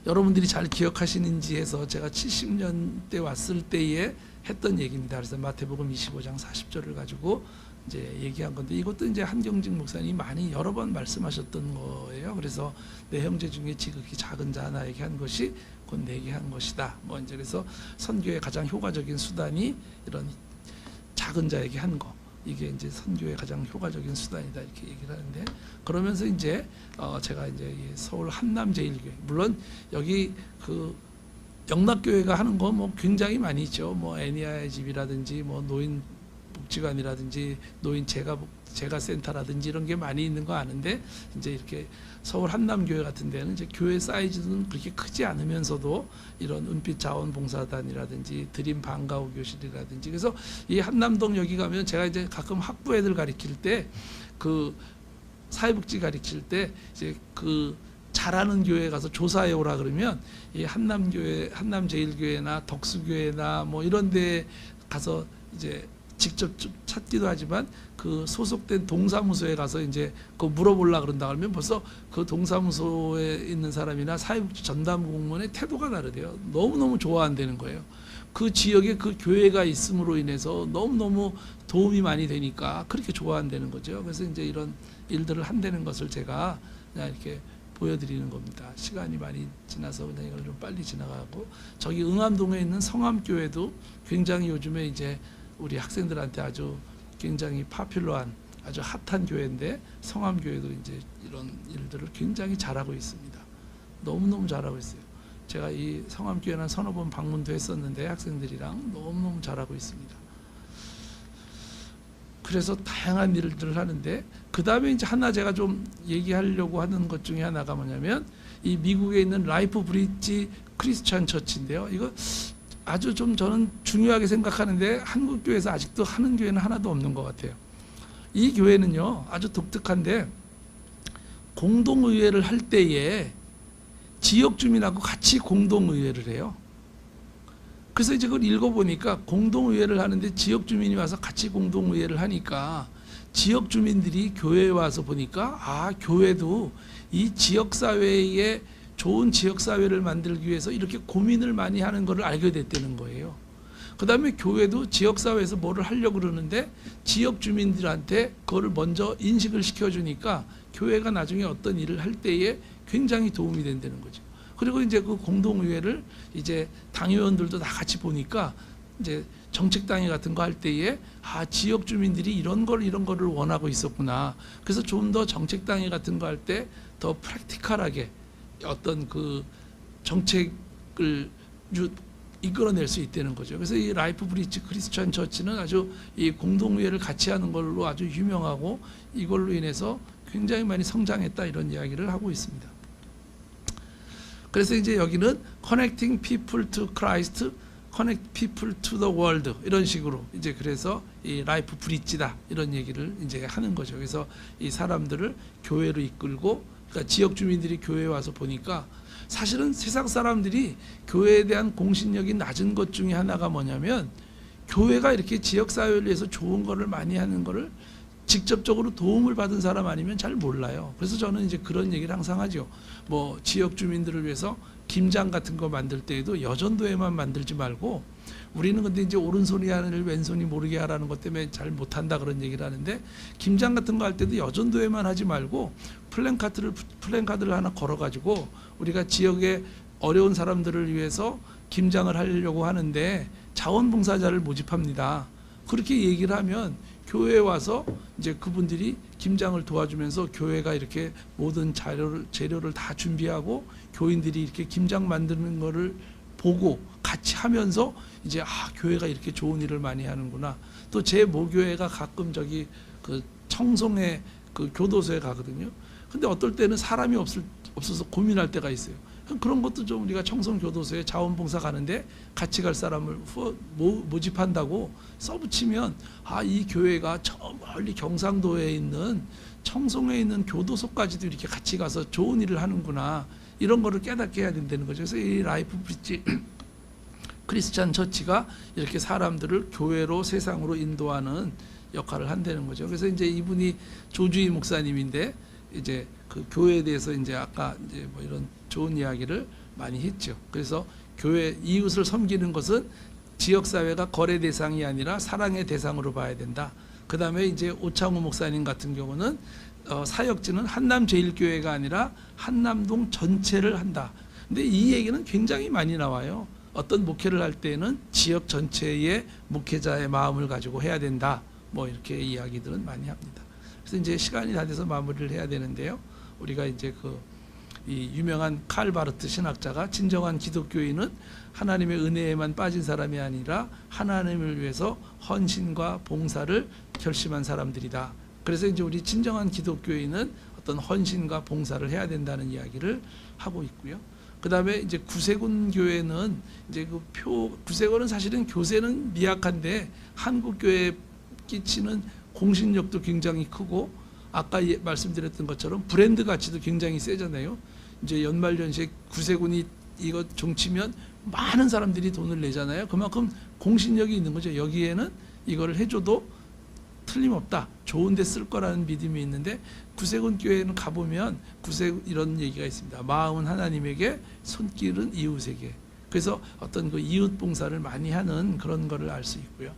여러분들이 잘 기억하시는지 해서 제가 70년대 왔을 때에 했던 얘기입니다. 그래서 마태복음 25장 40절을 가지고 이제 얘기한 건데 이것도 이제 한경직 목사님이 많이 여러 번 말씀하셨던 거예요. 그래서 내 형제 중에 지극히 작은 자 하나에게 한 것이 곧 내게 한 것이다. 뭐 이제 그래서 선교의 가장 효과적인 수단이 이런 작은 자에게 한 거. 이게 이제 선교의 가장 효과적인 수단이다 이렇게 얘기를 하는데, 그러면서 이제 제가 이제 서울 한남제일교회, 물론 여기 그 영락교회가 하는 거 뭐 굉장히 많이 있죠. 뭐 애니아의 집이라든지 뭐 노인 복지관이라든지 노인 재가 센터라든지 이런 게 많이 있는 거 아는데, 이제 이렇게 서울 한남교회 같은 데는 이제 교회 사이즈는 그렇게 크지 않으면서도 이런 은빛 자원봉사단이라든지 드림 방과후 교실이라든지, 그래서 이 한남동 여기 가면 제가 이제 가끔 학부 애들 가르칠 때 그 사회복지 가르칠 때 이제 그 잘하는 교회 가서 조사해 오라 그러면 이 한남교회, 한남제일교회나 덕수교회나 뭐 이런 데 가서 이제 직접 찾기도 하지만 그 소속된 동사무소에 가서 이제 그 물어보려 그런다 그러면 벌써 그 동사무소에 있는 사람이나 사회복지 전담 공무원의 태도가 다르대요. 너무너무 좋아한다는 거예요. 그 지역에 그 교회가 있음으로 인해서 너무너무 도움이 많이 되니까 그렇게 좋아한다는 거죠. 그래서 이제 이런 일들을 한다는 것을 제가 그냥 이렇게 보여드리는 겁니다. 시간이 많이 지나서 그냥 이걸 좀 빨리 지나가고, 저기 응암동에 있는 성암교회도 굉장히 요즘에 이제 우리 학생들한테 아주 굉장히 파퓰러한 아주 핫한 교회인데, 성암교회도 이제 이런 일들을 굉장히 잘하고 있습니다. 너무너무 잘하고 있어요. 제가 이 성암교회는 서너 번 방문도 했었는데 학생들이랑 너무너무 잘하고 있습니다. 그래서 다양한 일들을 하는데, 그 다음에 이제 하나 제가 좀 얘기하려고 하는 것 중에 하나가 뭐냐면, 이 미국에 있는 라이프 브릿지 크리스천 처치인데요. 이거 아주 좀 저는 중요하게 생각하는데, 한국 교회에서 아직도 하는 교회는 하나도 없는 것 같아요. 이 교회는요, 아주 독특한데, 공동의회를 할 때에 지역 주민하고 같이 공동의회를 해요. 그래서 이제 그걸 읽어보니까, 공동의회를 하는데 지역 주민이 와서 같이 공동의회를 하니까, 지역 주민들이 교회에 와서 보니까, 아, 교회도 이 지역사회에 좋은 지역사회를 만들기 위해서 이렇게 고민을 많이 하는 것을 알게 됐다는 거예요. 그 다음에 교회도 지역사회에서 뭐를 하려고 그러는데, 지역 주민들한테 그거를 먼저 인식을 시켜주니까, 교회가 나중에 어떤 일을 할 때에 굉장히 도움이 된다는 거죠. 그리고 이제 그 공동의회를 이제 당의원들도 다 같이 보니까, 이제 정책당회 같은 거 할 때에, 아, 지역 주민들이 이런 거를 원하고 있었구나. 그래서 좀 더 정책당회 같은 거 할 때 더 프랙티컬하게 어떤 그 정책을 이끌어낼 수 있다는 거죠. 그래서 이 라이프 브릿지 크리스천 처치는 아주 이 공동의회를 같이 하는 걸로 아주 유명하고, 이걸로 인해서 굉장히 많이 성장했다, 이런 이야기를 하고 있습니다. 그래서 이제 여기는 Connecting People to Christ, Connect People to the World, 이런 식으로 이제 그래서 이 라이프 브릿지다, 이런 얘기를 이제 하는 거죠. 그래서 이 사람들을 교회로 이끌고, 그러니까 지역 주민들이 교회에 와서 보니까, 사실은 세상 사람들이 교회에 대한 공신력이 낮은 것 중에 하나가 뭐냐면, 교회가 이렇게 지역 사회를 위해서 좋은 거를 많이 하는 거를 직접적으로 도움을 받은 사람 아니면 잘 몰라요. 그래서 저는 이제 그런 얘기를 항상 하죠. 뭐 지역 주민들을 위해서 김장 같은 거 만들 때에도 여전도에만 만들지 말고, 우리는 근데 이제 오른손이 하는 일 왼손이 모르게 하라는 것 때문에 잘 못한다, 그런 얘기를 하는데, 김장 같은 거 할 때도 여전도에만 하지 말고 플랜카드를 하나 걸어가지고, 우리가 지역의 어려운 사람들을 위해서 김장을 하려고 하는데 자원봉사자를 모집합니다. 그렇게 얘기를 하면 교회에 와서 이제 그분들이 김장을 도와주면서, 교회가 이렇게 모든 재료를 다 준비하고 교인들이 이렇게 김장 만드는 거를 보고 같이 하면서, 이제 아, 교회가 이렇게 좋은 일을 많이 하는구나. 또 제 모교회가 가끔 저기 그 청송에 그 교도소에 가거든요. 근데 어떨 때는 사람이 없어서 고민할 때가 있어요. 그런 것도 좀 우리가 청송 교도소에 자원봉사 가는데 같이 갈 사람을 모집한다고 써붙이면, 아, 이 교회가 저 멀리 경상도에 있는 청송에 있는 교도소까지도 이렇게 같이 가서 좋은 일을 하는구나, 이런 거를 깨닫게 해야 된다는 거죠. 그래서 이 라이프 브릿지 크리스찬 처치가 이렇게 사람들을 교회로, 세상으로 인도하는 역할을 한다는 거죠. 그래서 이제 이분이 조주희 목사님인데, 이제 그 교회에 대해서 이제 아까 이제 뭐 이런 좋은 이야기를 많이 했죠. 그래서 교회 이웃을 섬기는 것은 지역 사회가 거래 대상이 아니라 사랑의 대상으로 봐야 된다. 그 다음에 이제 오창호 목사님 같은 경우는 사역지는 한남제일교회가 아니라 한남동 전체를 한다. 근데 이 얘기는 굉장히 많이 나와요. 어떤 목회를 할 때는 지역 전체의 목회자의 마음을 가지고 해야 된다, 뭐 이렇게 이야기들은 많이 합니다. 그래서 이제 시간이 다 돼서 마무리를 해야 되는데요. 우리가 이제 이 유명한 칼 바르트 신학자가, 진정한 기독교인은 하나님의 은혜에만 빠진 사람이 아니라 하나님을 위해서 헌신과 봉사를 결심한 사람들이다. 그래서 이제 우리 진정한 기독교인은 어떤 헌신과 봉사를 해야 된다는 이야기를 하고 있고요. 그 다음에 이제 구세군 교회는 이제 구세군은 사실은 교세는 미약한데 한국 교회에 끼치는 공신력도 굉장히 크고, 아까 말씀드렸던 것처럼 브랜드 가치도 굉장히 세잖아요. 이제 연말연시에 구세군이 이거 종치면 많은 사람들이 돈을 내잖아요. 그만큼 공신력이 있는 거죠. 여기에는 이거를 해줘도 틀림없다, 좋은 데 쓸 거라는 믿음이 있는데, 구세군 교회는 가보면 이런 얘기가 있습니다. 마음은 하나님에게, 손길은 이웃에게. 그래서 어떤 그 이웃 봉사를 많이 하는 그런 거를 알 수 있고요.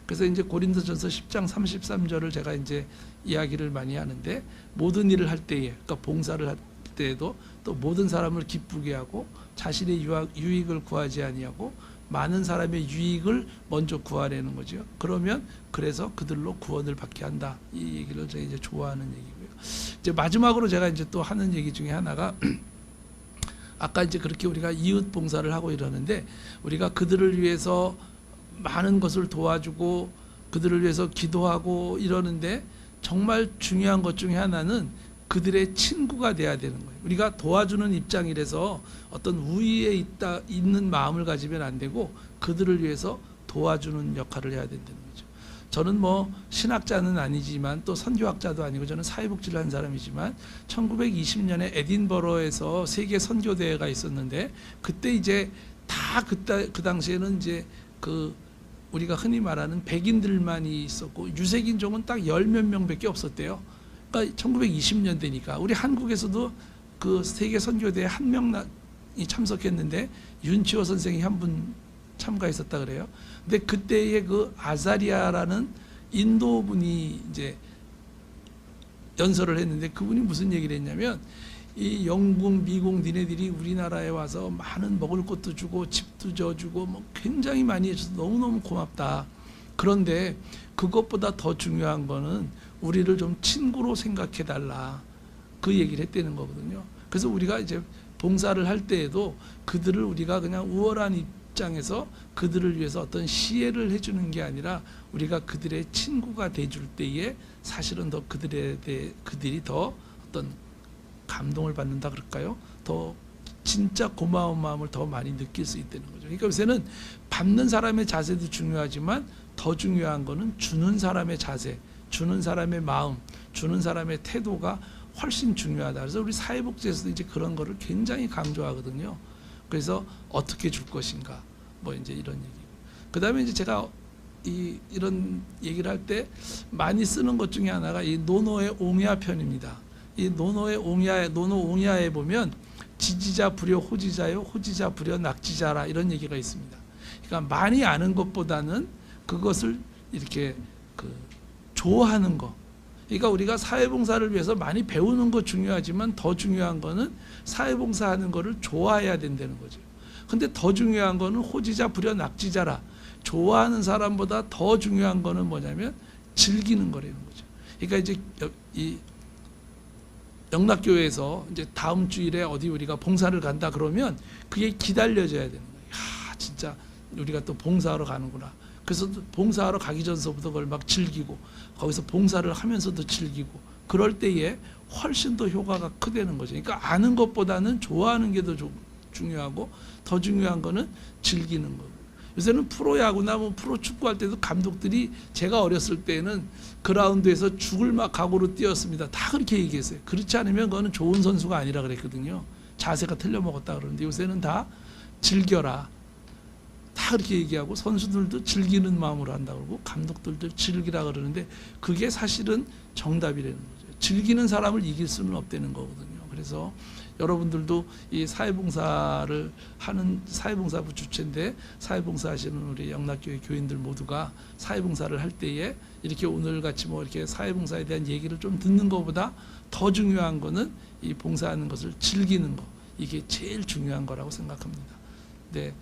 그래서 이제 고린도전서 10장 33절을 제가 이제 이야기를 많이 하는데, 모든 일을 할 때에, 그러니까 봉사를 때에도 또 모든 사람을 기쁘게 하고 자신의 유익을 구하지 아니하고 많은 사람의 유익을 먼저 구하려는 거죠. 그러면 그래서 그들로 구원을 받게 한다. 이 얘기를 제가 이제 좋아하는 얘기고요. 이제 마지막으로 제가 이제 또 하는 얘기 중에 하나가 아까 이제 그렇게 우리가 이웃 봉사를 하고 이러는데 우리가 그들을 위해서 많은 것을 도와주고 그들을 위해서 기도하고 이러는데 정말 중요한 것 중에 하나는 그들의 친구가 돼야 되는 거예요. 우리가 도와주는 입장이라서 어떤 우위에 있는 마음을 가지면 안 되고 그들을 위해서 도와주는 역할을 해야 된다는 거죠. 저는 뭐 신학자는 아니지만 또 선교학자도 아니고 저는 사회복지를 한 사람이지만 1920년에 에딘버러에서 세계 선교대회가 있었는데 그때 이제 다 그 당시에는 이제 그 우리가 흔히 말하는 백인들만이 있었고 유색인종은 딱 10몇 명밖에 없었대요. 그러니까 1920년대니까 우리 한국에서도 그 세계 선교대회 한 명이 참석했는데 윤치호 선생이 한 분 참가했었다 그래요. 근데 그때의 그 아자리아라는 인도 분이 이제 연설을 했는데 그분이 무슨 얘기를 했냐면 이 영국, 미국 니네들이 우리나라에 와서 많은 먹을 것도 주고 집도 져주고 뭐 굉장히 많이 해줘서 너무너무 고맙다. 그런데 그것보다 더 중요한 거는 우리를 좀 친구로 생각해 달라. 그 얘기를 했다는 거거든요. 그래서 우리가 이제 봉사를 할 때에도 그들을 우리가 그냥 우월한 입장에서 그들을 위해서 어떤 시혜를 해주는 게 아니라 우리가 그들의 친구가 돼줄 때에 사실은 더 그들이 더 어떤 감동을 받는다 그럴까요? 더 진짜 고마운 마음을 더 많이 느낄 수 있다는 거죠. 그러니까 요새는 받는 사람의 자세도 중요하지만 더 중요한 거는 주는 사람의 자세, 주는 사람의 마음, 주는 사람의 태도가 훨씬 중요하다. 그래서 우리 사회복지에서도 이제 그런 거를 굉장히 강조하거든요. 그래서 어떻게 줄 것인가, 뭐 이제 이런 얘기. 그 다음에 이제 제가 이런 얘기를 할 때 많이 쓰는 것 중에 하나가 이 노노의 옹야 편입니다. 이 노노의 옹야에 노노 옹야에 보면 지지자 불여 호지자요, 호지자 불여 낙지자라 이런 얘기가 있습니다. 그러니까 많이 아는 것보다는 그것을 이렇게 그 좋아하는 거. 그러니까 우리가 사회봉사를 위해서 많이 배우는 거 중요하지만 더 중요한 거는 사회봉사하는 거를 좋아해야 된다는 거죠. 근데 더 중요한 거는 호지자 불여 낙지자라. 좋아하는 사람보다 더 중요한 거는 뭐냐면 즐기는 거라는 거죠. 그러니까 이제 이 영락교회에서 이제 다음 주일에 어디 우리가 봉사를 간다 그러면 그게 기다려져야 되는 거예요. 야, 진짜 우리가 또 봉사하러 가는구나. 그래서 봉사하러 가기 전서부터 그걸 막 즐기고 거기서 봉사를 하면서도 즐기고 그럴 때에 훨씬 더 효과가 크다는 거죠. 그러니까 아는 것보다는 좋아하는 게 더 중요하고 더 중요한 거는 즐기는 거고. 요새는 프로야구나 뭐 프로축구할 때도 감독들이 제가 어렸을 때는 그라운드에서 죽을 막 각오로 뛰었습니다. 다 그렇게 얘기했어요. 그렇지 않으면 그거는 좋은 선수가 아니라 그랬거든요. 자세가 틀려먹었다 그러는데 요새는 다 즐겨라. 다 그렇게 얘기하고 선수들도 즐기는 마음으로 한다고 그러고 감독들도 즐기라 그러는데 그게 사실은 정답이라는 거죠. 즐기는 사람을 이길 수는 없다는 거거든요. 그래서 여러분들도 이 사회봉사를 하는 사회봉사부 주체인데 사회봉사 하시는 우리 영락교회 교인들 모두가 사회봉사를 할 때에 이렇게 오늘같이 뭐 이렇게 사회봉사에 대한 얘기를 좀 듣는 것보다 더 중요한 거는 이 봉사하는 것을 즐기는 거. 이게 제일 중요한 거라고 생각합니다. 네,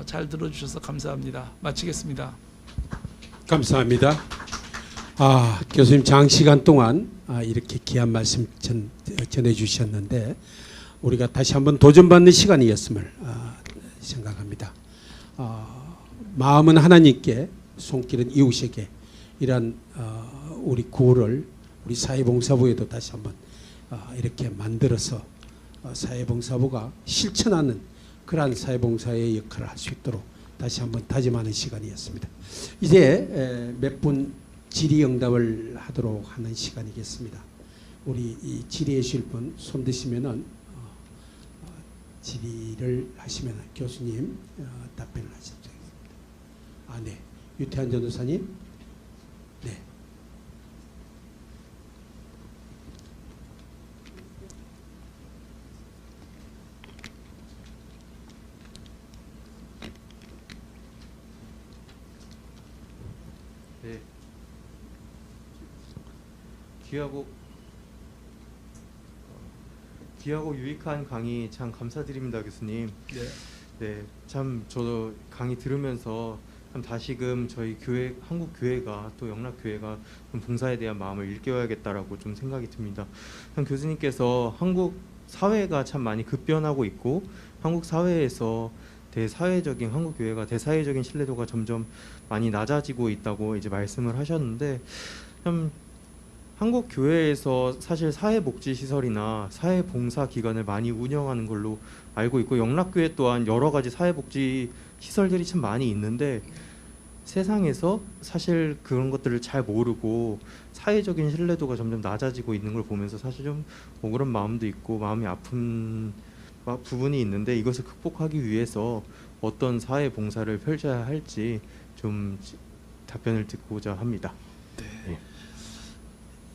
잘 들어주셔서 감사합니다. 마치겠습니다. 감사합니다. 교수님 장시간 동안 이렇게 귀한 말씀 전해주셨는데 우리가 다시 한번 도전받는 시간이었음을 생각합니다. 마음은 하나님께, 손길은 이웃에게 이런 우리 구호를 우리 사회봉사부에도 다시 한번 이렇게 만들어서 사회봉사부가 실천하는 그러한 사회봉사의 역할을 할 수 있도록 다시 한번 다짐하는 시간이었습니다. 이제 몇 분 질의응답을 하도록 하는 시간이겠습니다. 우리 이 질의해 주실 분 손 드시면은 질의를 하시면 교수님 답변을 하시도록 하겠습니다. 네. 유태한 전도사님. 네. 네. 귀하고 귀하고 유익한 강의 참 감사드립니다, 교수님. 네. 네, 참 저도 강의 들으면서 참 다시금 저희 교회, 한국 교회가 또 영락 교회가 좀 봉사에 대한 마음을 일깨워야겠다라고 좀 생각이 듭니다. 참 교수님께서 한국 사회가 참 많이 급변하고 있고 한국 사회에서 대사회적인 한국 교회가 대사회적인 신뢰도가 점점 많이 낮아지고 있다고 이제 말씀을 하셨는데 참 한국 교회에서 사실 사회복지시설이나 사회봉사기관을 많이 운영하는 걸로 알고 있고 영락교회 또한 여러 가지 사회복지시설들이 참 많이 있는데 세상에서 사실 그런 것들을 잘 모르고 사회적인 신뢰도가 점점 낮아지고 있는 걸 보면서 사실 좀 억울한 마음도 있고 마음이 아픈 부분이 있는데 이것을 극복하기 위해서 어떤 사회봉사를 펼쳐야 할지 좀 답변을 듣고자 합니다. 네.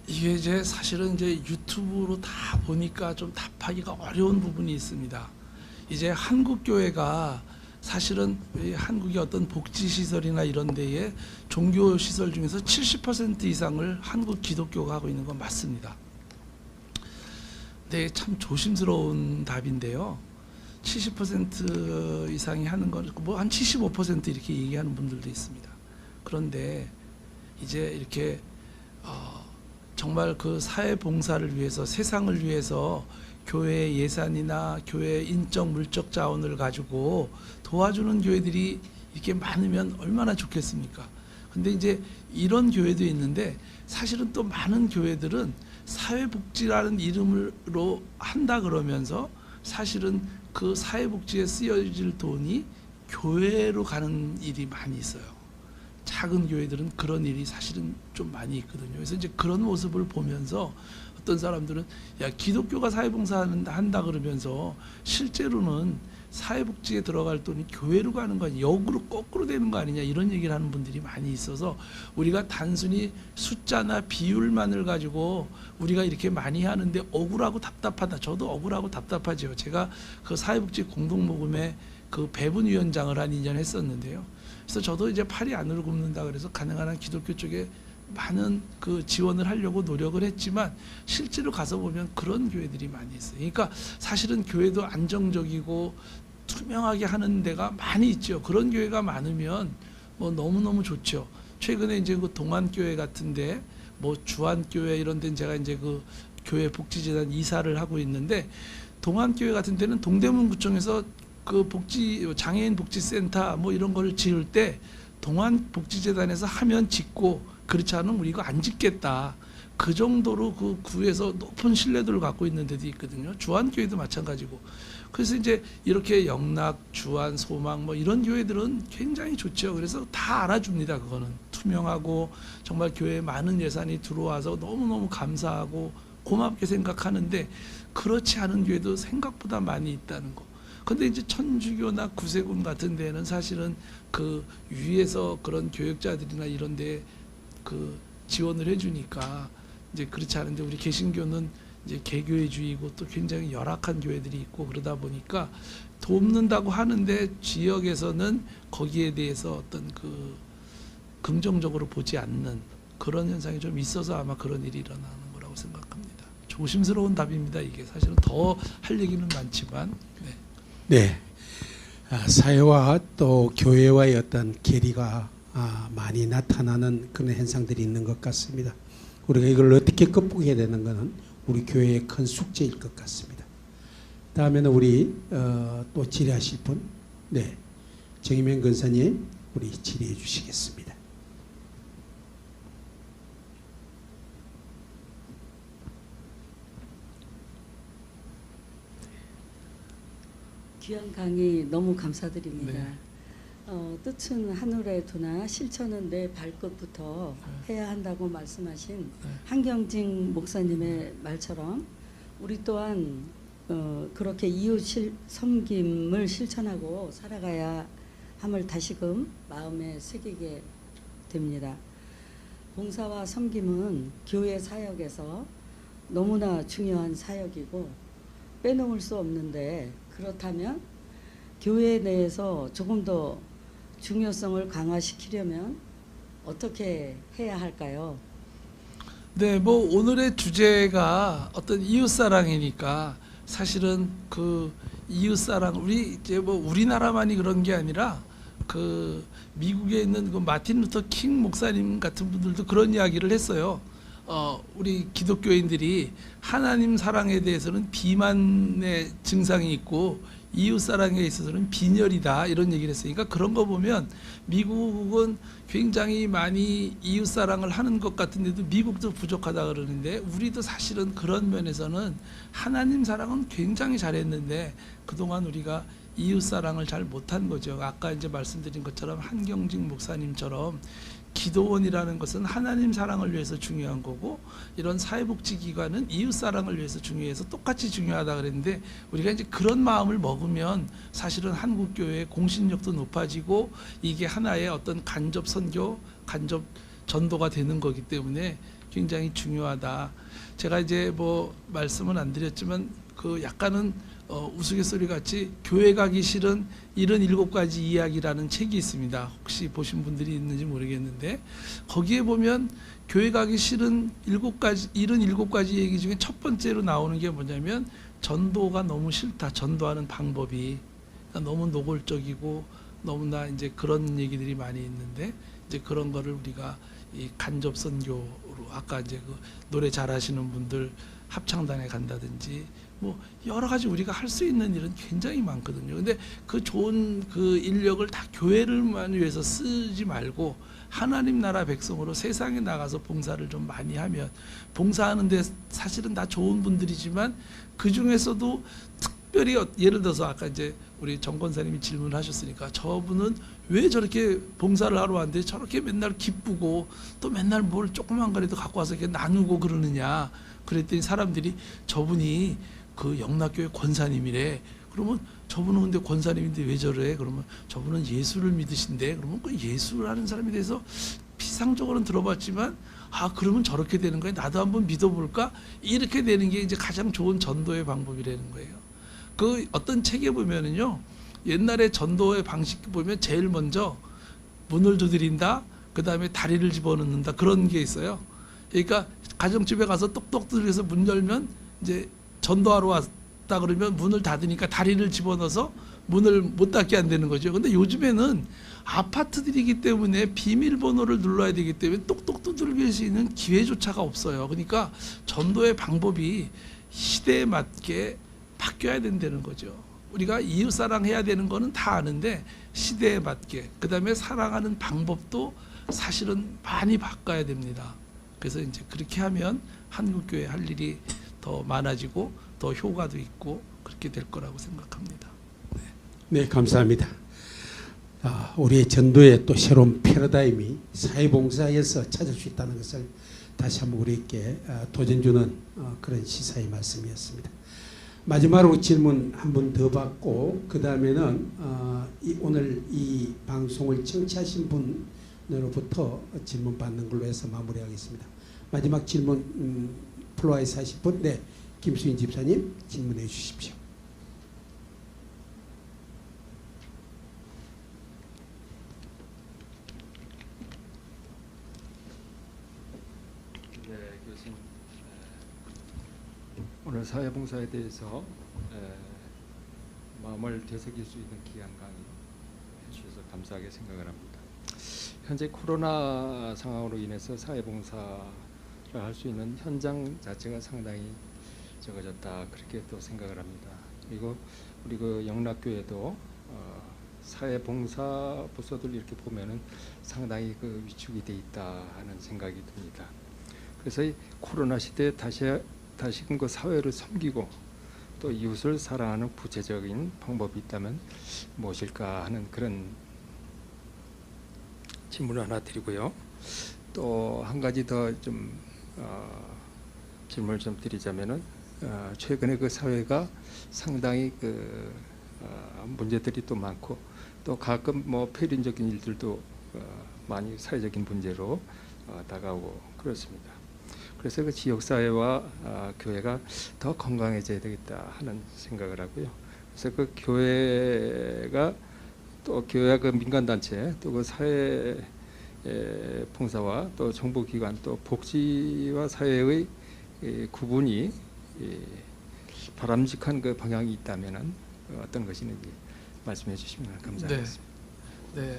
이게 이제 사실은 이제 유튜브로 다 보니까 좀 답하기가 어려운 부분이 있습니다. 이제 한국 교회가 사실은 이 한국의 어떤 복지 시설이나 이런 데에 종교 시설 중에서 70% 이상을 한국 기독교가 하고 있는 건 맞습니다. 네, 참 조심스러운 답인데요. 70% 이상이 하는 건 뭐 한 75% 이렇게 얘기하는 분들도 있습니다. 그런데 이제 이렇게 정말 그 사회 봉사를 위해서 세상을 위해서 교회 예산이나 교회 인적 물적 자원을 가지고 도와주는 교회들이 이렇게 많으면 얼마나 좋겠습니까? 근데 이제 이런 교회도 있는데 사실은 또 많은 교회들은 사회복지라는 이름으로 한다 그러면서 사실은 그 사회복지에 쓰여질 돈이 교회로 가는 일이 많이 있어요. 작은 교회들은 그런 일이 사실은 좀 많이 있거든요. 그래서 이제 그런 모습을 보면서 어떤 사람들은 야 기독교가 사회봉사한다 그러면서 실제로는 사회복지에 들어갈 돈이 교회로 가는 거 아니냐, 역으로 거꾸로 되는 거 아니냐 이런 얘기를 하는 분들이 많이 있어서 우리가 단순히 숫자나 비율만을 가지고 우리가 이렇게 많이 하는데 억울하고 답답하다. 저도 억울하고 답답하죠. 제가 그 사회복지 공동모금회 그 배분위원장을 한 2년 했었는데요. 그래서 저도 이제 팔이 안으로 굽는다 그래서 가능한 한 기독교 쪽에 많은 그 지원을 하려고 노력을 했지만 실제로 가서 보면 그런 교회들이 많이 있어요. 그러니까 사실은 교회도 안정적이고 투명하게 하는 데가 많이 있죠. 그런 교회가 많으면 뭐 너무너무 좋죠. 최근에 이제 그 동안교회 같은데 뭐 주안교회 이런 데는 제가 이제 그 교회 복지재단 이사를 하고 있는데 동안교회 같은 데는 동대문구청에서 그 복지 장애인 복지센터 뭐 이런 거를 지을 때 동안복지재단에서 하면 짓고 그렇지 않으면 우리 이거 안 짓겠다. 그 정도로 그 구에서 높은 신뢰도를 갖고 있는 데도 있거든요. 주안교회도 마찬가지고. 그래서 이제 이렇게 영락, 주안, 소망 뭐 이런 교회들은 굉장히 좋죠. 그래서 다 알아줍니다. 그거는 투명하고 정말 교회에 많은 예산이 들어와서 너무너무 감사하고 고맙게 생각하는데 그렇지 않은 교회도 생각보다 많이 있다는 거. 근데 이제 천주교나 구세군 같은 데는 사실은 그 위에서 그런 교역자들이나 이런 데 그 지원을 해주니까 이제 그렇지 않은데 우리 개신교는 이제 개교회주의고 또 굉장히 열악한 교회들이 있고 그러다 보니까 돕는다고 하는데 지역에서는 거기에 대해서 어떤 그 긍정적으로 보지 않는 그런 현상이 좀 있어서 아마 그런 일이 일어나는 거라고 생각합니다. 조심스러운 답입니다. 이게 사실은 더 할 얘기는 많지만 네, 사회와 또 교회와의 어떤 괴리가 많이 나타나는 그런 현상들이 있는 것 같습니다. 우리가 이걸 어떻게 극복해야 되는 것은 우리 교회의 큰 숙제일 것 같습니다. 다음에는 우리 또 질의하실 분, 네, 정의명 권사님 우리 질의해 주시겠습니다. 귀한 강의 너무 감사드립니다. 네. 뜻은 하늘에 두나 실천은 내 발끝부터 해야 한다고 말씀하신 한경직 목사님의 말처럼 우리 또한 그렇게 이웃 섬김을 실천하고 살아가야 함을 다시금 마음에 새기게 됩니다. 봉사와 섬김은 교회 사역에서 너무나 중요한 사역이고 빼놓을 수 없는데 그렇다면 교회 내에서 조금 더 중요성을 강화시키려면 어떻게 해야 할까요? 네, 뭐 오늘의 주제가 어떤 이웃사랑이니까 사실은 그 이웃사랑 우리 이제 뭐 우리나라만이 그런 게 아니라 그 미국에 있는 그 마틴 루터 킹 목사님 같은 분들도 그런 이야기를 했어요. 우리 기독교인들이 하나님 사랑에 대해서는 비만의 증상이 있고 이웃 사랑에 있어서는 빈혈이다 이런 얘기를 했으니까 그런 거 보면 미국은 굉장히 많이 이웃 사랑을 하는 것 같은데도 미국도 부족하다 그러는데 우리도 사실은 그런 면에서는 하나님 사랑은 굉장히 잘했는데 그동안 우리가 이웃 사랑을 잘 못한 거죠. 아까 이제 말씀드린 것처럼 한경직 목사님처럼 기도원이라는 것은 하나님 사랑을 위해서 중요한 거고 이런 사회복지기관은 이웃 사랑을 위해서 중요해서 똑같이 중요하다 그랬는데 우리가 이제 그런 마음을 먹으면 사실은 한국 교회의 공신력도 높아지고 이게 하나의 어떤 간접 선교, 간접 전도가 되는 거기 때문에 굉장히 중요하다. 제가 이제 뭐 말씀은 안 드렸지만 그 약간은 우스갯소리 같이 교회 가기 싫은 77가지 이야기라는 책이 있습니다. 혹시 보신 분들이 있는지 모르겠는데 거기에 보면 교회 가기 싫은 77가지 얘기 중에 첫 번째로 나오는 게 뭐냐면 전도가 너무 싫다. 전도하는 방법이 너무 노골적이고 너무나 이제 그런 얘기들이 많이 있는데 이제 그런 거를 우리가 이 간접 선교로 아까 이제 그 노래 잘하시는 분들 합창단에 간다든지 뭐 여러 가지 우리가 할 수 있는 일은 굉장히 많거든요. 근데 그 좋은 그 인력을 다 교회를만 위해서 쓰지 말고 하나님 나라 백성으로 세상에 나가서 봉사를 좀 많이 하면 봉사하는데 사실은 다 좋은 분들이지만 그 중에서도 특별히 예를 들어서 아까 이제 우리 정 권사님이 질문을 하셨으니까 저분은 왜 저렇게 봉사를 하러 왔는데 저렇게 맨날 기쁘고 또 맨날 뭘 조그만 거라도 갖고 와서 이렇게 나누고 그러느냐 그랬더니 사람들이 저분이 그 영락교회 권사님이래. 그러면 저분은 근데 권사님인데 왜 저래? 그러면 저분은 예수를 믿으신데 그러면 그 예수라는 사람에 대해서 피상적으로는 들어봤지만 아 그러면 저렇게 되는 거야. 나도 한번 믿어볼까? 이렇게 되는 게 이제 가장 좋은 전도의 방법이라는 거예요. 그 어떤 책에 보면은요 옛날에 전도의 방식 보면 제일 먼저 문을 두드린다. 그 다음에 다리를 집어넣는다. 그런 게 있어요. 그러니까 가정집에 가서 똑똑 두드려서 문 열면 이제 전도하러 왔다 그러면 문을 닫으니까 다리를 집어넣어서 문을 못 닫게 안 되는 거죠. 근데 요즘에는 아파트들이기 때문에 비밀번호를 눌러야 되기 때문에 똑똑 두들길 수 있는 기회조차가 없어요. 그러니까 전도의 방법이 시대에 맞게 바뀌어야 된다는 거죠. 우리가 이웃 사랑해야 되는 거는 다 아는데 시대에 맞게 그다음에 사랑하는 방법도 사실은 많이 바꿔야 됩니다. 그래서 이제 그렇게 하면 한국 교회 할 일이 더 많아지고 더 효과도 있고 그렇게 될 거라고 생각합니다. 네, 감사합니다. 우리의 전도의 또 새로운 패러다임이 사회봉사에서 찾을 수 있다는 것을 다시 한번 우리에게 도전 주는 그런 시사의 말씀이었습니다. 마지막으로 질문 한 분 더 받고 그 다음에는 오늘 이 방송을 청취하신 분으로부터 질문 받는 걸로 해서 마무리하겠습니다. 마지막 질문 플로아에서 하실 분, 네, 김수인 집사님 질문해 주십시오. 네, 교수님. 오늘 사회봉사에 대해서 마음을 되새길 수 있는 귀한 강의 해주셔서 감사하게 생각을 합니다. 현재 코로나 상황으로 인해서 사회봉사를 할 수 있는 현장 자체가 상당히 적어졌다 그렇게 또 생각을 합니다. 그리고 우리 그 영락교회도 사회봉사 부서들 이렇게 보면은 상당히 그 위축이 돼 있다 하는 생각이 듭니다. 그래서 이 코로나 시대에 다시금 그 사회를 섬기고 또 이웃을 사랑하는 구체적인 방법이 있다면 무엇일까 하는 그런 질문을 하나 드리고요. 또 한 가지 더 좀 질문을 좀 드리자면은 최근에 그 사회가 상당히 그 문제들이 또 많고 또 가끔 뭐 폐륜적인 일들도 많이 사회적인 문제로 다가오고 그렇습니다. 그래서 그 지역사회와 교회가 더 건강해져야 되겠다 하는 생각을 하고요. 그래서 그 교회가 또 교회와 그 민간단체 또 그 사회 봉사와 또 정보기관 또 복지와 사회의 구분이 바람직한 그 방향이 있다면은 어떤 것이 있는지 말씀해 주시면 감사하겠습니다. 네.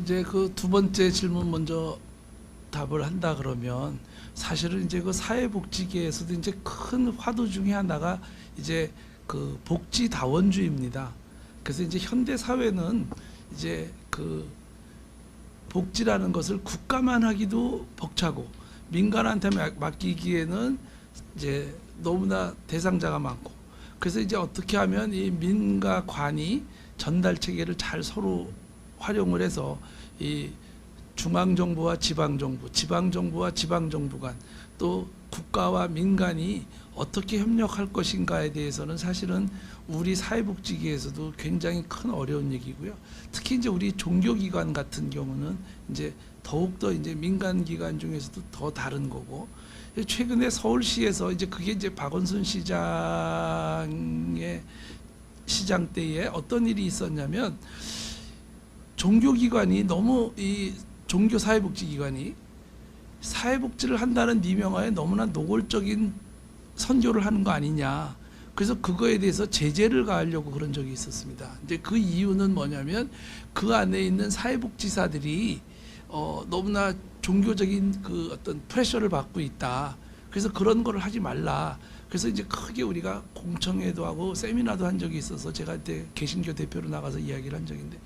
이제 그 두 번째 질문 먼저 답을 한다 그러면 사실은 이제 그 사회복지계에서도 이제 큰 화두 중에 하나가 이제 그 복지다원주의입니다. 그래서 이제 현대 사회는 이제 그 복지라는 것을 국가만 하기도 벅차고 민간한테 맡기기에는 이제 너무나 대상자가 많고, 그래서 이제 어떻게 하면 이 민과 관이 전달 체계를 잘 서로 활용을 해서 이 중앙정부와 지방정부, 지방정부와 지방정부 간, 또 국가와 민간이 어떻게 협력할 것인가에 대해서는 사실은 우리 사회복지계에서도 굉장히 큰 어려운 얘기고요. 특히 이제 우리 종교기관 같은 경우는 이제 더욱더 이제 민간기관 중에서도 더 다른 거고, 최근에 서울시에서 이제 그게 이제 박원순 시장 때에 어떤 일이 있었냐면, 종교기관이 너무 이 종교사회복지기관이 사회복지를 한다는 미명하에 너무나 노골적인 선교를 하는 거 아니냐. 그래서 그거에 대해서 제재를 가하려고 그런 적이 있었습니다. 이제 그 이유는 뭐냐면 그 안에 있는 사회복지사들이 너무나 종교적인 그 어떤 프레셔를 받고 있다. 그래서 그런 거를 하지 말라. 그래서 이제 크게 우리가 공청회도 하고 세미나도 한 적이 있어서 제가 그때 개신교 대표로 나가서 이야기를 한 적인데,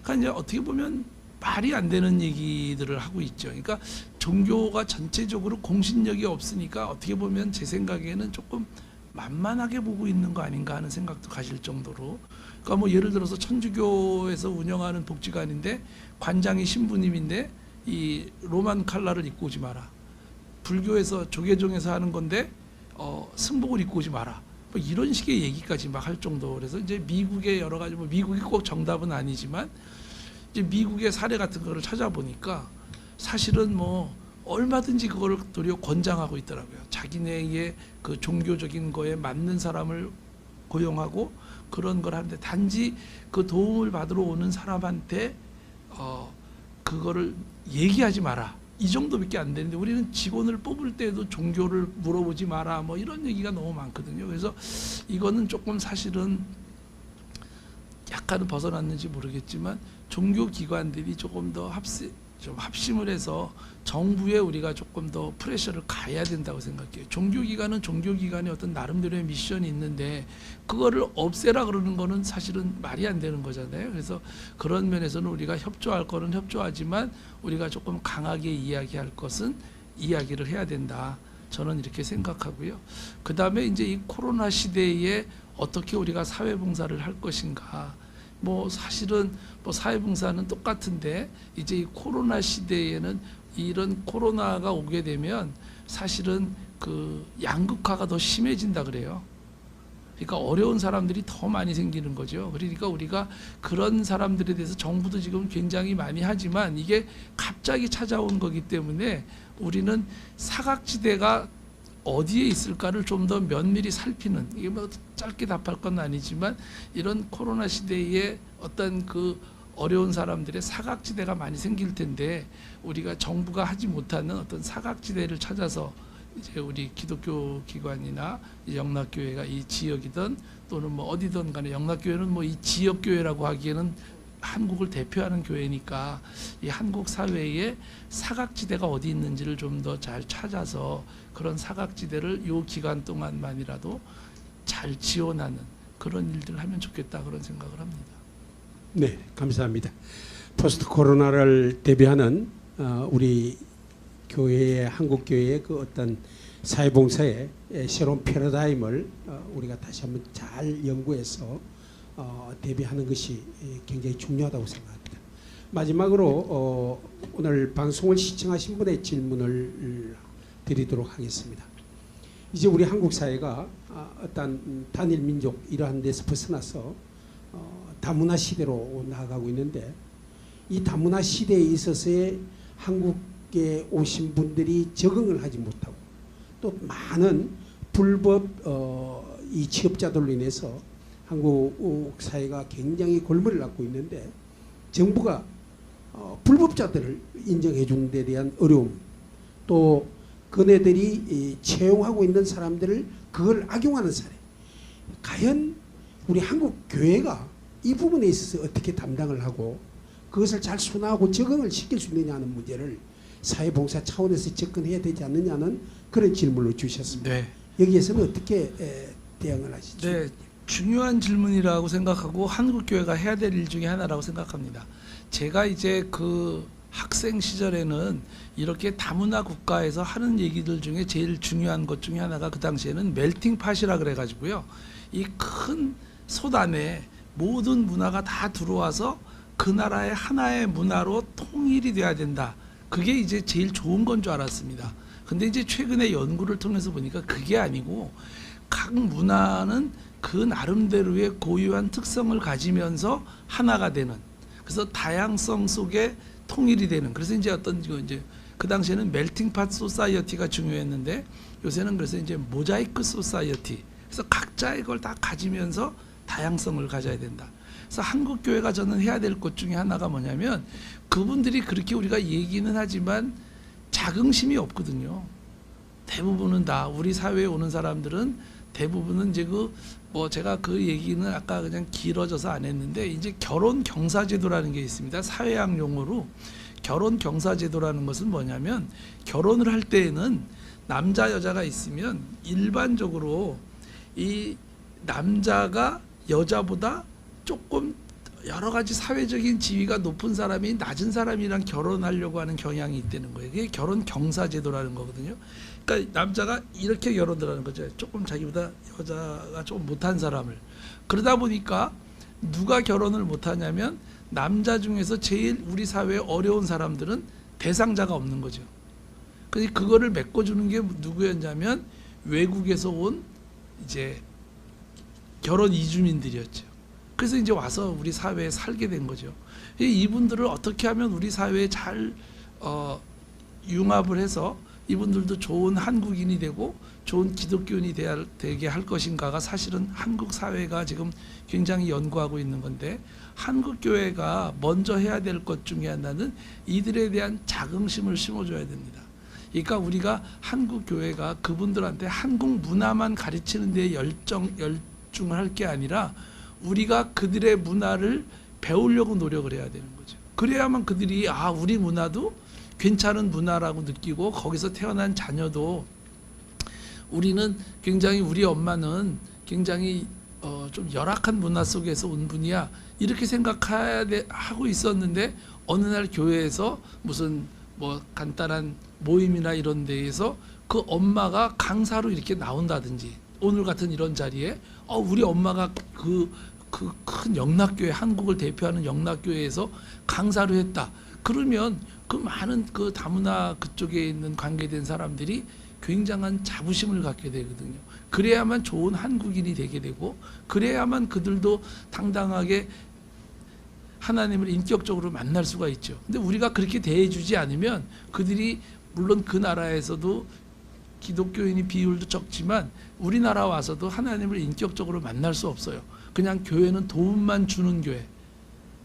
그러니까 이제 어떻게 보면 말이 안 되는 얘기들을 하고 있죠. 그러니까 종교가 전체적으로 공신력이 없으니까 어떻게 보면 제 생각에는 조금 만만하게 보고 있는 거 아닌가 하는 생각도 가질 정도로, 그러니까 뭐 예를 들어서 천주교에서 운영하는 복지관인데 관장이 신부님인데 이 로만 칼라를 입고 오지 마라. 불교에서 조계종에서 하는 건데 승복을 입고 오지 마라. 뭐 이런 식의 얘기까지 막 할 정도. 그래서 이제 미국의 여러 가지, 뭐 미국이 꼭 정답은 아니지만 이제 미국의 사례 같은 거를 찾아보니까 사실은 뭐 얼마든지 그거를 도리어 권장하고 있더라고요. 자기네의 그 종교적인 거에 맞는 사람을 고용하고 그런 걸 하는데, 단지 그 도움을 받으러 오는 사람한테 그거를 얘기하지 마라. 이 정도밖에 안 되는데, 우리는 직원을 뽑을 때도 종교를 물어보지 마라. 뭐 이런 얘기가 너무 많거든요. 그래서 이거는 조금 사실은 약간은 벗어났는지 모르겠지만 종교기관들이 조금 더 합심을 해서 정부에 우리가 조금 더 프레셔를 가해야 된다고 생각해요. 종교기관은 종교기관의 어떤 나름대로의 미션이 있는데 그거를 없애라 그러는 거는 사실은 말이 안 되는 거잖아요. 그래서 그런 면에서는 우리가 협조할 거는 협조하지만 우리가 조금 강하게 이야기할 것은 이야기를 해야 된다. 저는 이렇게 생각하고요. 그 다음에 이제 이 코로나 시대에 어떻게 우리가 사회봉사를 할 것인가. 뭐 사실은 뭐 사회봉사는 똑같은데 이제 이 코로나 시대에는 이런 코로나가 오게 되면 사실은 그 양극화가 더 심해진다 그래요. 그러니까 어려운 사람들이 더 많이 생기는 거죠. 그러니까 우리가 그런 사람들에 대해서 정부도 지금 굉장히 많이 하지만 이게 갑자기 찾아온 거기 때문에 우리는 사각지대가 어디에 있을까를 좀 더 면밀히 살피는, 이게 뭐 짧게 답할 건 아니지만 이런 코로나 시대에 어떤 그 어려운 사람들의 사각지대가 많이 생길 텐데 우리가 정부가 하지 못하는 어떤 사각지대를 찾아서 이제 우리 기독교 기관이나 영락교회가 이 지역이든 또는 뭐 어디든 간에, 영락교회는 뭐 이 지역교회라고 하기에는 한국을 대표하는 교회니까 이 한국 사회에 사각지대가 어디 있는지를 좀 더 잘 찾아서 그런 사각지대를 요 기간 동안만이라도 잘 지원하는 그런 일들을 하면 좋겠다, 그런 생각을 합니다. 네, 감사합니다. 포스트 코로나를 대비하는 우리 교회의, 한국 교회의 그 어떤 사회봉사의 새로운 패러다임을 우리가 다시 한번 잘 연구해서 대비하는 것이 굉장히 중요하다고 생각합니다. 마지막으로 오늘 방송을 시청하신 분의 질문을 드리도록 하겠습니다. 이제 우리 한국 사회가 어떤 단일 민족 이러한 데서 벗어나서 다문화 시대로 나아가고 있는데, 이 다문화 시대에 있어서의 한국에 오신 분들이 적응을 하지 못하고 또 많은 불법 이 취업자들로 인해서 한국 사회가 굉장히 골머리를 앓고 있는데, 정부가 불법자들을 인정해 주는 데 대한 어려움, 또 그네들이 채용하고 있는 사람들을 그걸 악용하는 사례, 과연 우리 한국 교회가 이 부분에 있어서 어떻게 담당을 하고 그것을 잘 순화하고 적응을 시킬 수 있느냐는 문제를 사회봉사 차원에서 접근해야 되지 않느냐는 그런 질문을 주셨습니다. 네. 여기에서는 어떻게 대응을 하시죠? 네, 중요한 질문이라고 생각하고 한국 교회가 해야 될 일 중에 하나라고 생각합니다. 제가 이제 그 학생 시절에는 이렇게 다문화 국가에서 하는 얘기들 중에 제일 중요한 것 중에 하나가 그 당시에는 멜팅 팟이라 그래가지고요, 이 큰 솥 안에 모든 문화가 다 들어와서 그 나라의 하나의 문화로 통일이 돼야 된다. 그게 이제 제일 좋은 건 줄 알았습니다. 근데 이제 최근에 연구를 통해서 보니까 그게 아니고 각 문화는 그 나름대로의 고유한 특성을 가지면서 하나가 되는, 그래서 다양성 속에 통일이 되는, 그래서 이제 어떤 이제 그 당시에는 멜팅팟 소사이어티가 중요했는데 요새는 그래서 이제 모자이크 소사이어티, 그래서 각자의 걸 다 가지면서 다양성을 가져야 된다. 그래서 한국 교회가 저는 해야 될 것 중에 하나가 뭐냐면, 그분들이 그렇게 우리가 얘기는 하지만 자긍심이 없거든요. 대부분은 다 우리 사회에 오는 사람들은 대부분은 이제 뭐 제가 그 얘기는 아까 그냥 길어져서 안 했는데, 이제 결혼 경사제도라는 게 있습니다. 사회학 용어로 결혼 경사제도라는 것은 뭐냐면, 결혼을 할 때에는 남자 여자가 있으면 일반적으로 이 남자가 여자보다 조금 여러 가지 사회적인 지위가 높은 사람이 낮은 사람이랑 결혼하려고 하는 경향이 있다는 거예요. 이게 결혼 경사제도라는 거거든요. 그러니까 남자가 이렇게 결혼을 하는 거죠. 조금 자기보다 여자가 조금 못한 사람을. 그러다 보니까 누가 결혼을 못하냐면, 남자 중에서 제일 우리 사회에 어려운 사람들은 대상자가 없는 거죠. 그래서 그거를 메꿔주는 게 누구였냐면 외국에서 온 이제 결혼 이주민들이었죠. 그래서 이제 와서 우리 사회에 살게 된 거죠. 이분들을 어떻게 하면 우리 사회에 잘 융합을 해서 이분들도 좋은 한국인이 되고 좋은 기독교인이 되게 할 것인가가 사실은 한국 사회가 지금 굉장히 연구하고 있는 건데, 한국 교회가 먼저 해야 될 것 중에 하나는 이들에 대한 자긍심을 심어줘야 됩니다. 그러니까 우리가 한국 교회가 그분들한테 한국 문화만 가르치는 데 열중을 할 게 아니라 우리가 그들의 문화를 배우려고 노력을 해야 되는 거죠. 그래야만 그들이 우리 문화도 괜찮은 문화라고 느끼고, 거기서 태어난 자녀도 우리는 굉장히, 우리 엄마는 굉장히 좀 열악한 문화 속에서 온 분이야, 이렇게 생각하고 있었는데 어느 날 교회에서 무슨 뭐 간단한 모임이나 이런 데에서 그 엄마가 강사로 이렇게 나온다든지, 오늘 같은 이런 자리에 우리 엄마가 그 큰 영락교회, 한국을 대표하는 영락교회에서 강사로 했다. 그러면 그 많은 그 다문화 그쪽에 있는 관계된 사람들이 굉장한 자부심을 갖게 되거든요. 그래야만 좋은 한국인이 되게 되고, 그래야만 그들도 당당하게 하나님을 인격적으로 만날 수가 있죠. 근데 우리가 그렇게 대해주지 않으면 그들이, 물론 그 나라에서도 기독교인이 비율도 적지만 우리나라 와서도 하나님을 인격적으로 만날 수 없어요. 그냥 교회는 도움만 주는 교회.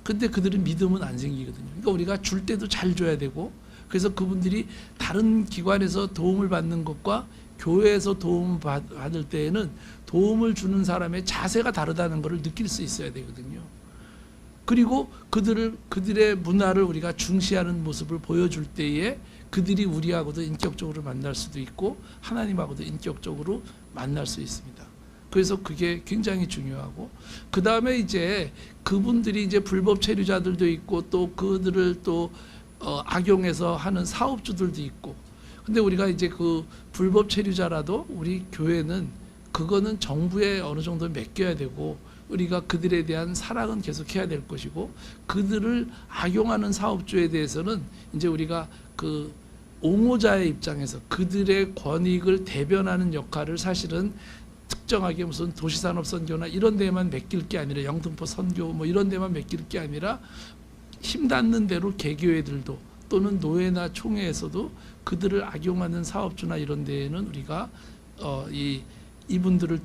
근데 그들은 믿음은 안 생기거든요. 그러니까 우리가 줄 때도 잘 줘야 되고, 그래서 그분들이 다른 기관에서 도움을 받는 것과 교회에서 도움을 받을 때에는 도움을 주는 사람의 자세가 다르다는 것을 느낄 수 있어야 되거든요. 그리고 그들의 문화를 우리가 중시하는 모습을 보여줄 때에 그들이 우리하고도 인격적으로 만날 수도 있고 하나님하고도 인격적으로 만날 수 있습니다. 그래서 그게 굉장히 중요하고, 그 다음에 이제 그분들이 이제 불법 체류자들도 있고, 또 그들을 또 악용해서 하는 사업주들도 있고. 근데 우리가 이제 그 불법 체류자라도 우리 교회는 그거는 정부에 어느 정도 맡겨야 되고, 우리가 그들에 대한 사랑은 계속해야 될 것이고, 그들을 악용하는 사업주에 대해서는 이제 우리가 그 옹호자의 입장에서 그들의 권익을 대변하는 역할을 사실은 특정하게 무슨 도시산업 선교나 이런 데만 맡길 게 아니라, 영등포 선교 뭐 이런 데만 맡길 게 아니라, 힘 닿는 대로 개교회들도 또는 노회나 총회에서도 그들을 악용하는 사업주나 이런 데에는 우리가 이분들을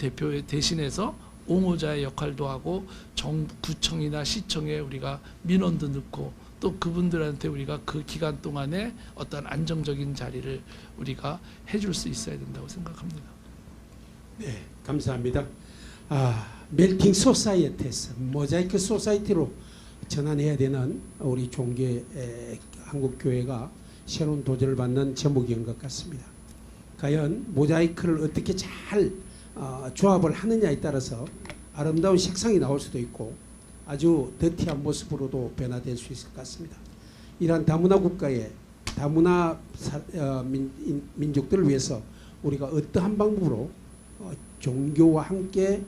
대신해서 옹호자의 역할도 하고, 구청이나 시청에 우리가 민원도 넣고, 또 그분들한테 우리가 그 기간 동안에 어떤 안정적인 자리를 우리가 해줄 수 있어야 된다고 생각합니다. 네, 감사합니다. 멜팅 소사이어티에서 모자이크 소사이티로 전환해야 되는 우리 종교 한국 교회가 새로운 도전을 받는 제목인 것 같습니다. 과연 모자이크를 어떻게 잘 조합을 하느냐에 따라서 아름다운 색상이 나올 수도 있고 아주 더티한 모습으로도 변화될 수 있을 것 같습니다. 이러한 다문화 국가의 다문화 민족들을 위해서 우리가 어떠한 방법으로 종교와 함께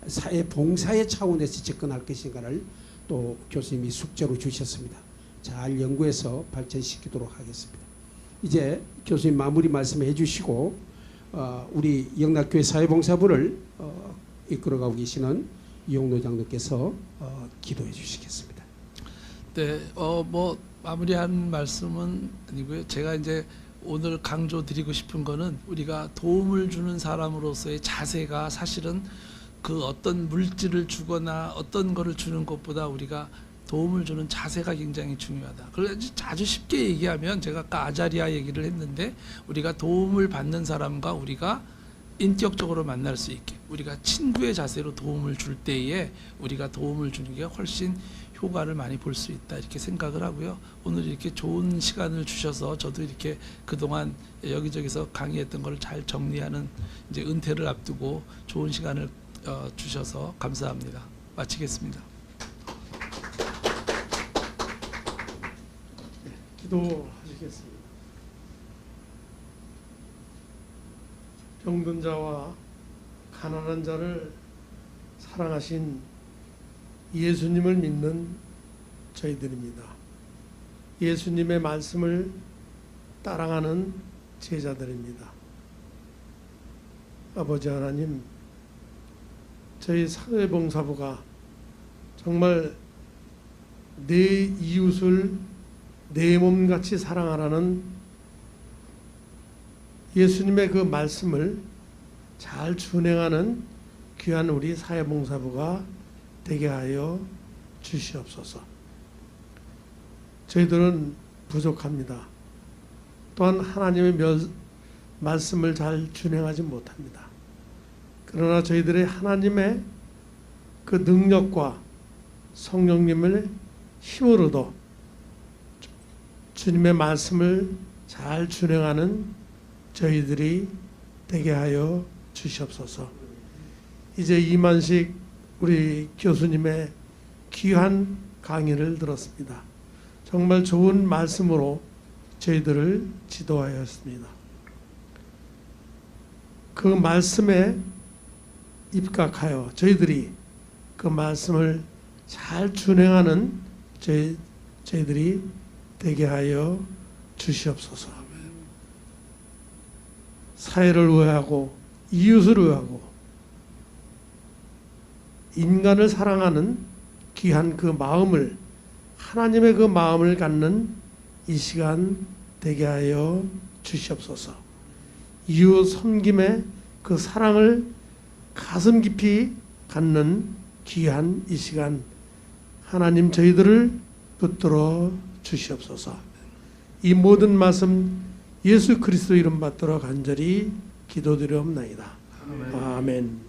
사회 봉사의 차원에서 접근할 것인가를 또 교수님이 숙제로 주셨습니다. 잘 연구해서 발전시키도록 하겠습니다. 이제 교수님 마무리 말씀해 주시고 우리 영락교회 사회봉사부를 이끌어가고 계시는 이용노 장로께서 기도해 주시겠습니다. 네, 뭐 마무리한 말씀은 아니고요. 제가 이제 오늘 강조드리고 싶은 거는 우리가 도움을 주는 사람으로서의 자세가 사실은 그 어떤 물질을 주거나 어떤 거를 주는 것보다 우리가 도움을 주는 자세가 굉장히 중요하다. 그래서 아주 쉽게 얘기하면 제가 아까 아자리아 얘기를 했는데 우리가 도움을 받는 사람과 우리가 인격적으로 만날 수 있게 우리가 친구의 자세로 도움을 줄 때에 우리가 도움을 주는 게 훨씬 효과를 많이 볼 수 있다 이렇게 생각을 하고요. 오늘 이렇게 좋은 시간을 주셔서 저도 이렇게 그동안 여기저기서 강의했던 걸 잘 정리하는 이제 은퇴를 앞두고 좋은 시간을 주셔서 감사합니다. 마치겠습니다. 기도하시겠습니다. 병든 자와 가난한 자를 사랑하신 예수님을 믿는 저희들입니다. 예수님의 말씀을 따라가는 제자들입니다. 아버지 하나님, 저희 사회봉사부가 정말 내 이웃을 내 몸같이 사랑하라는 예수님의 그 말씀을 잘 준행하는 귀한 우리 사회봉사부가 되게 하여 주시옵소서. 저희들은 부족합니다. 또한 하나님의 말씀을 잘 준행하지 못합니다. 그러나 저희들의 하나님의 그 능력과 성령님을 힘으로도 주님의 말씀을 잘 준행하는 저희들이 되게 하여 주시옵소서. 이제 이만식 우리 교수님의 귀한 강의를 들었습니다. 정말 좋은 말씀으로 저희들을 지도하였습니다. 그 말씀에 입각하여 저희들이 그 말씀을 잘 준행하는 저희들이 되게 하여 주시옵소서. 사회를 위하고 이웃을 위하고 인간을 사랑하는 귀한 그 마음을, 하나님의 그 마음을 갖는 이 시간 되게 하여 주시옵소서. 이웃 섬김의 그 사랑을 가슴 깊이 갖는 귀한 이 시간, 하나님 저희들을 붙들어 주시옵소서. 이 모든 말씀 예수 그리스도 이름 받들어 간절히 기도드리옵나이다. 아멘.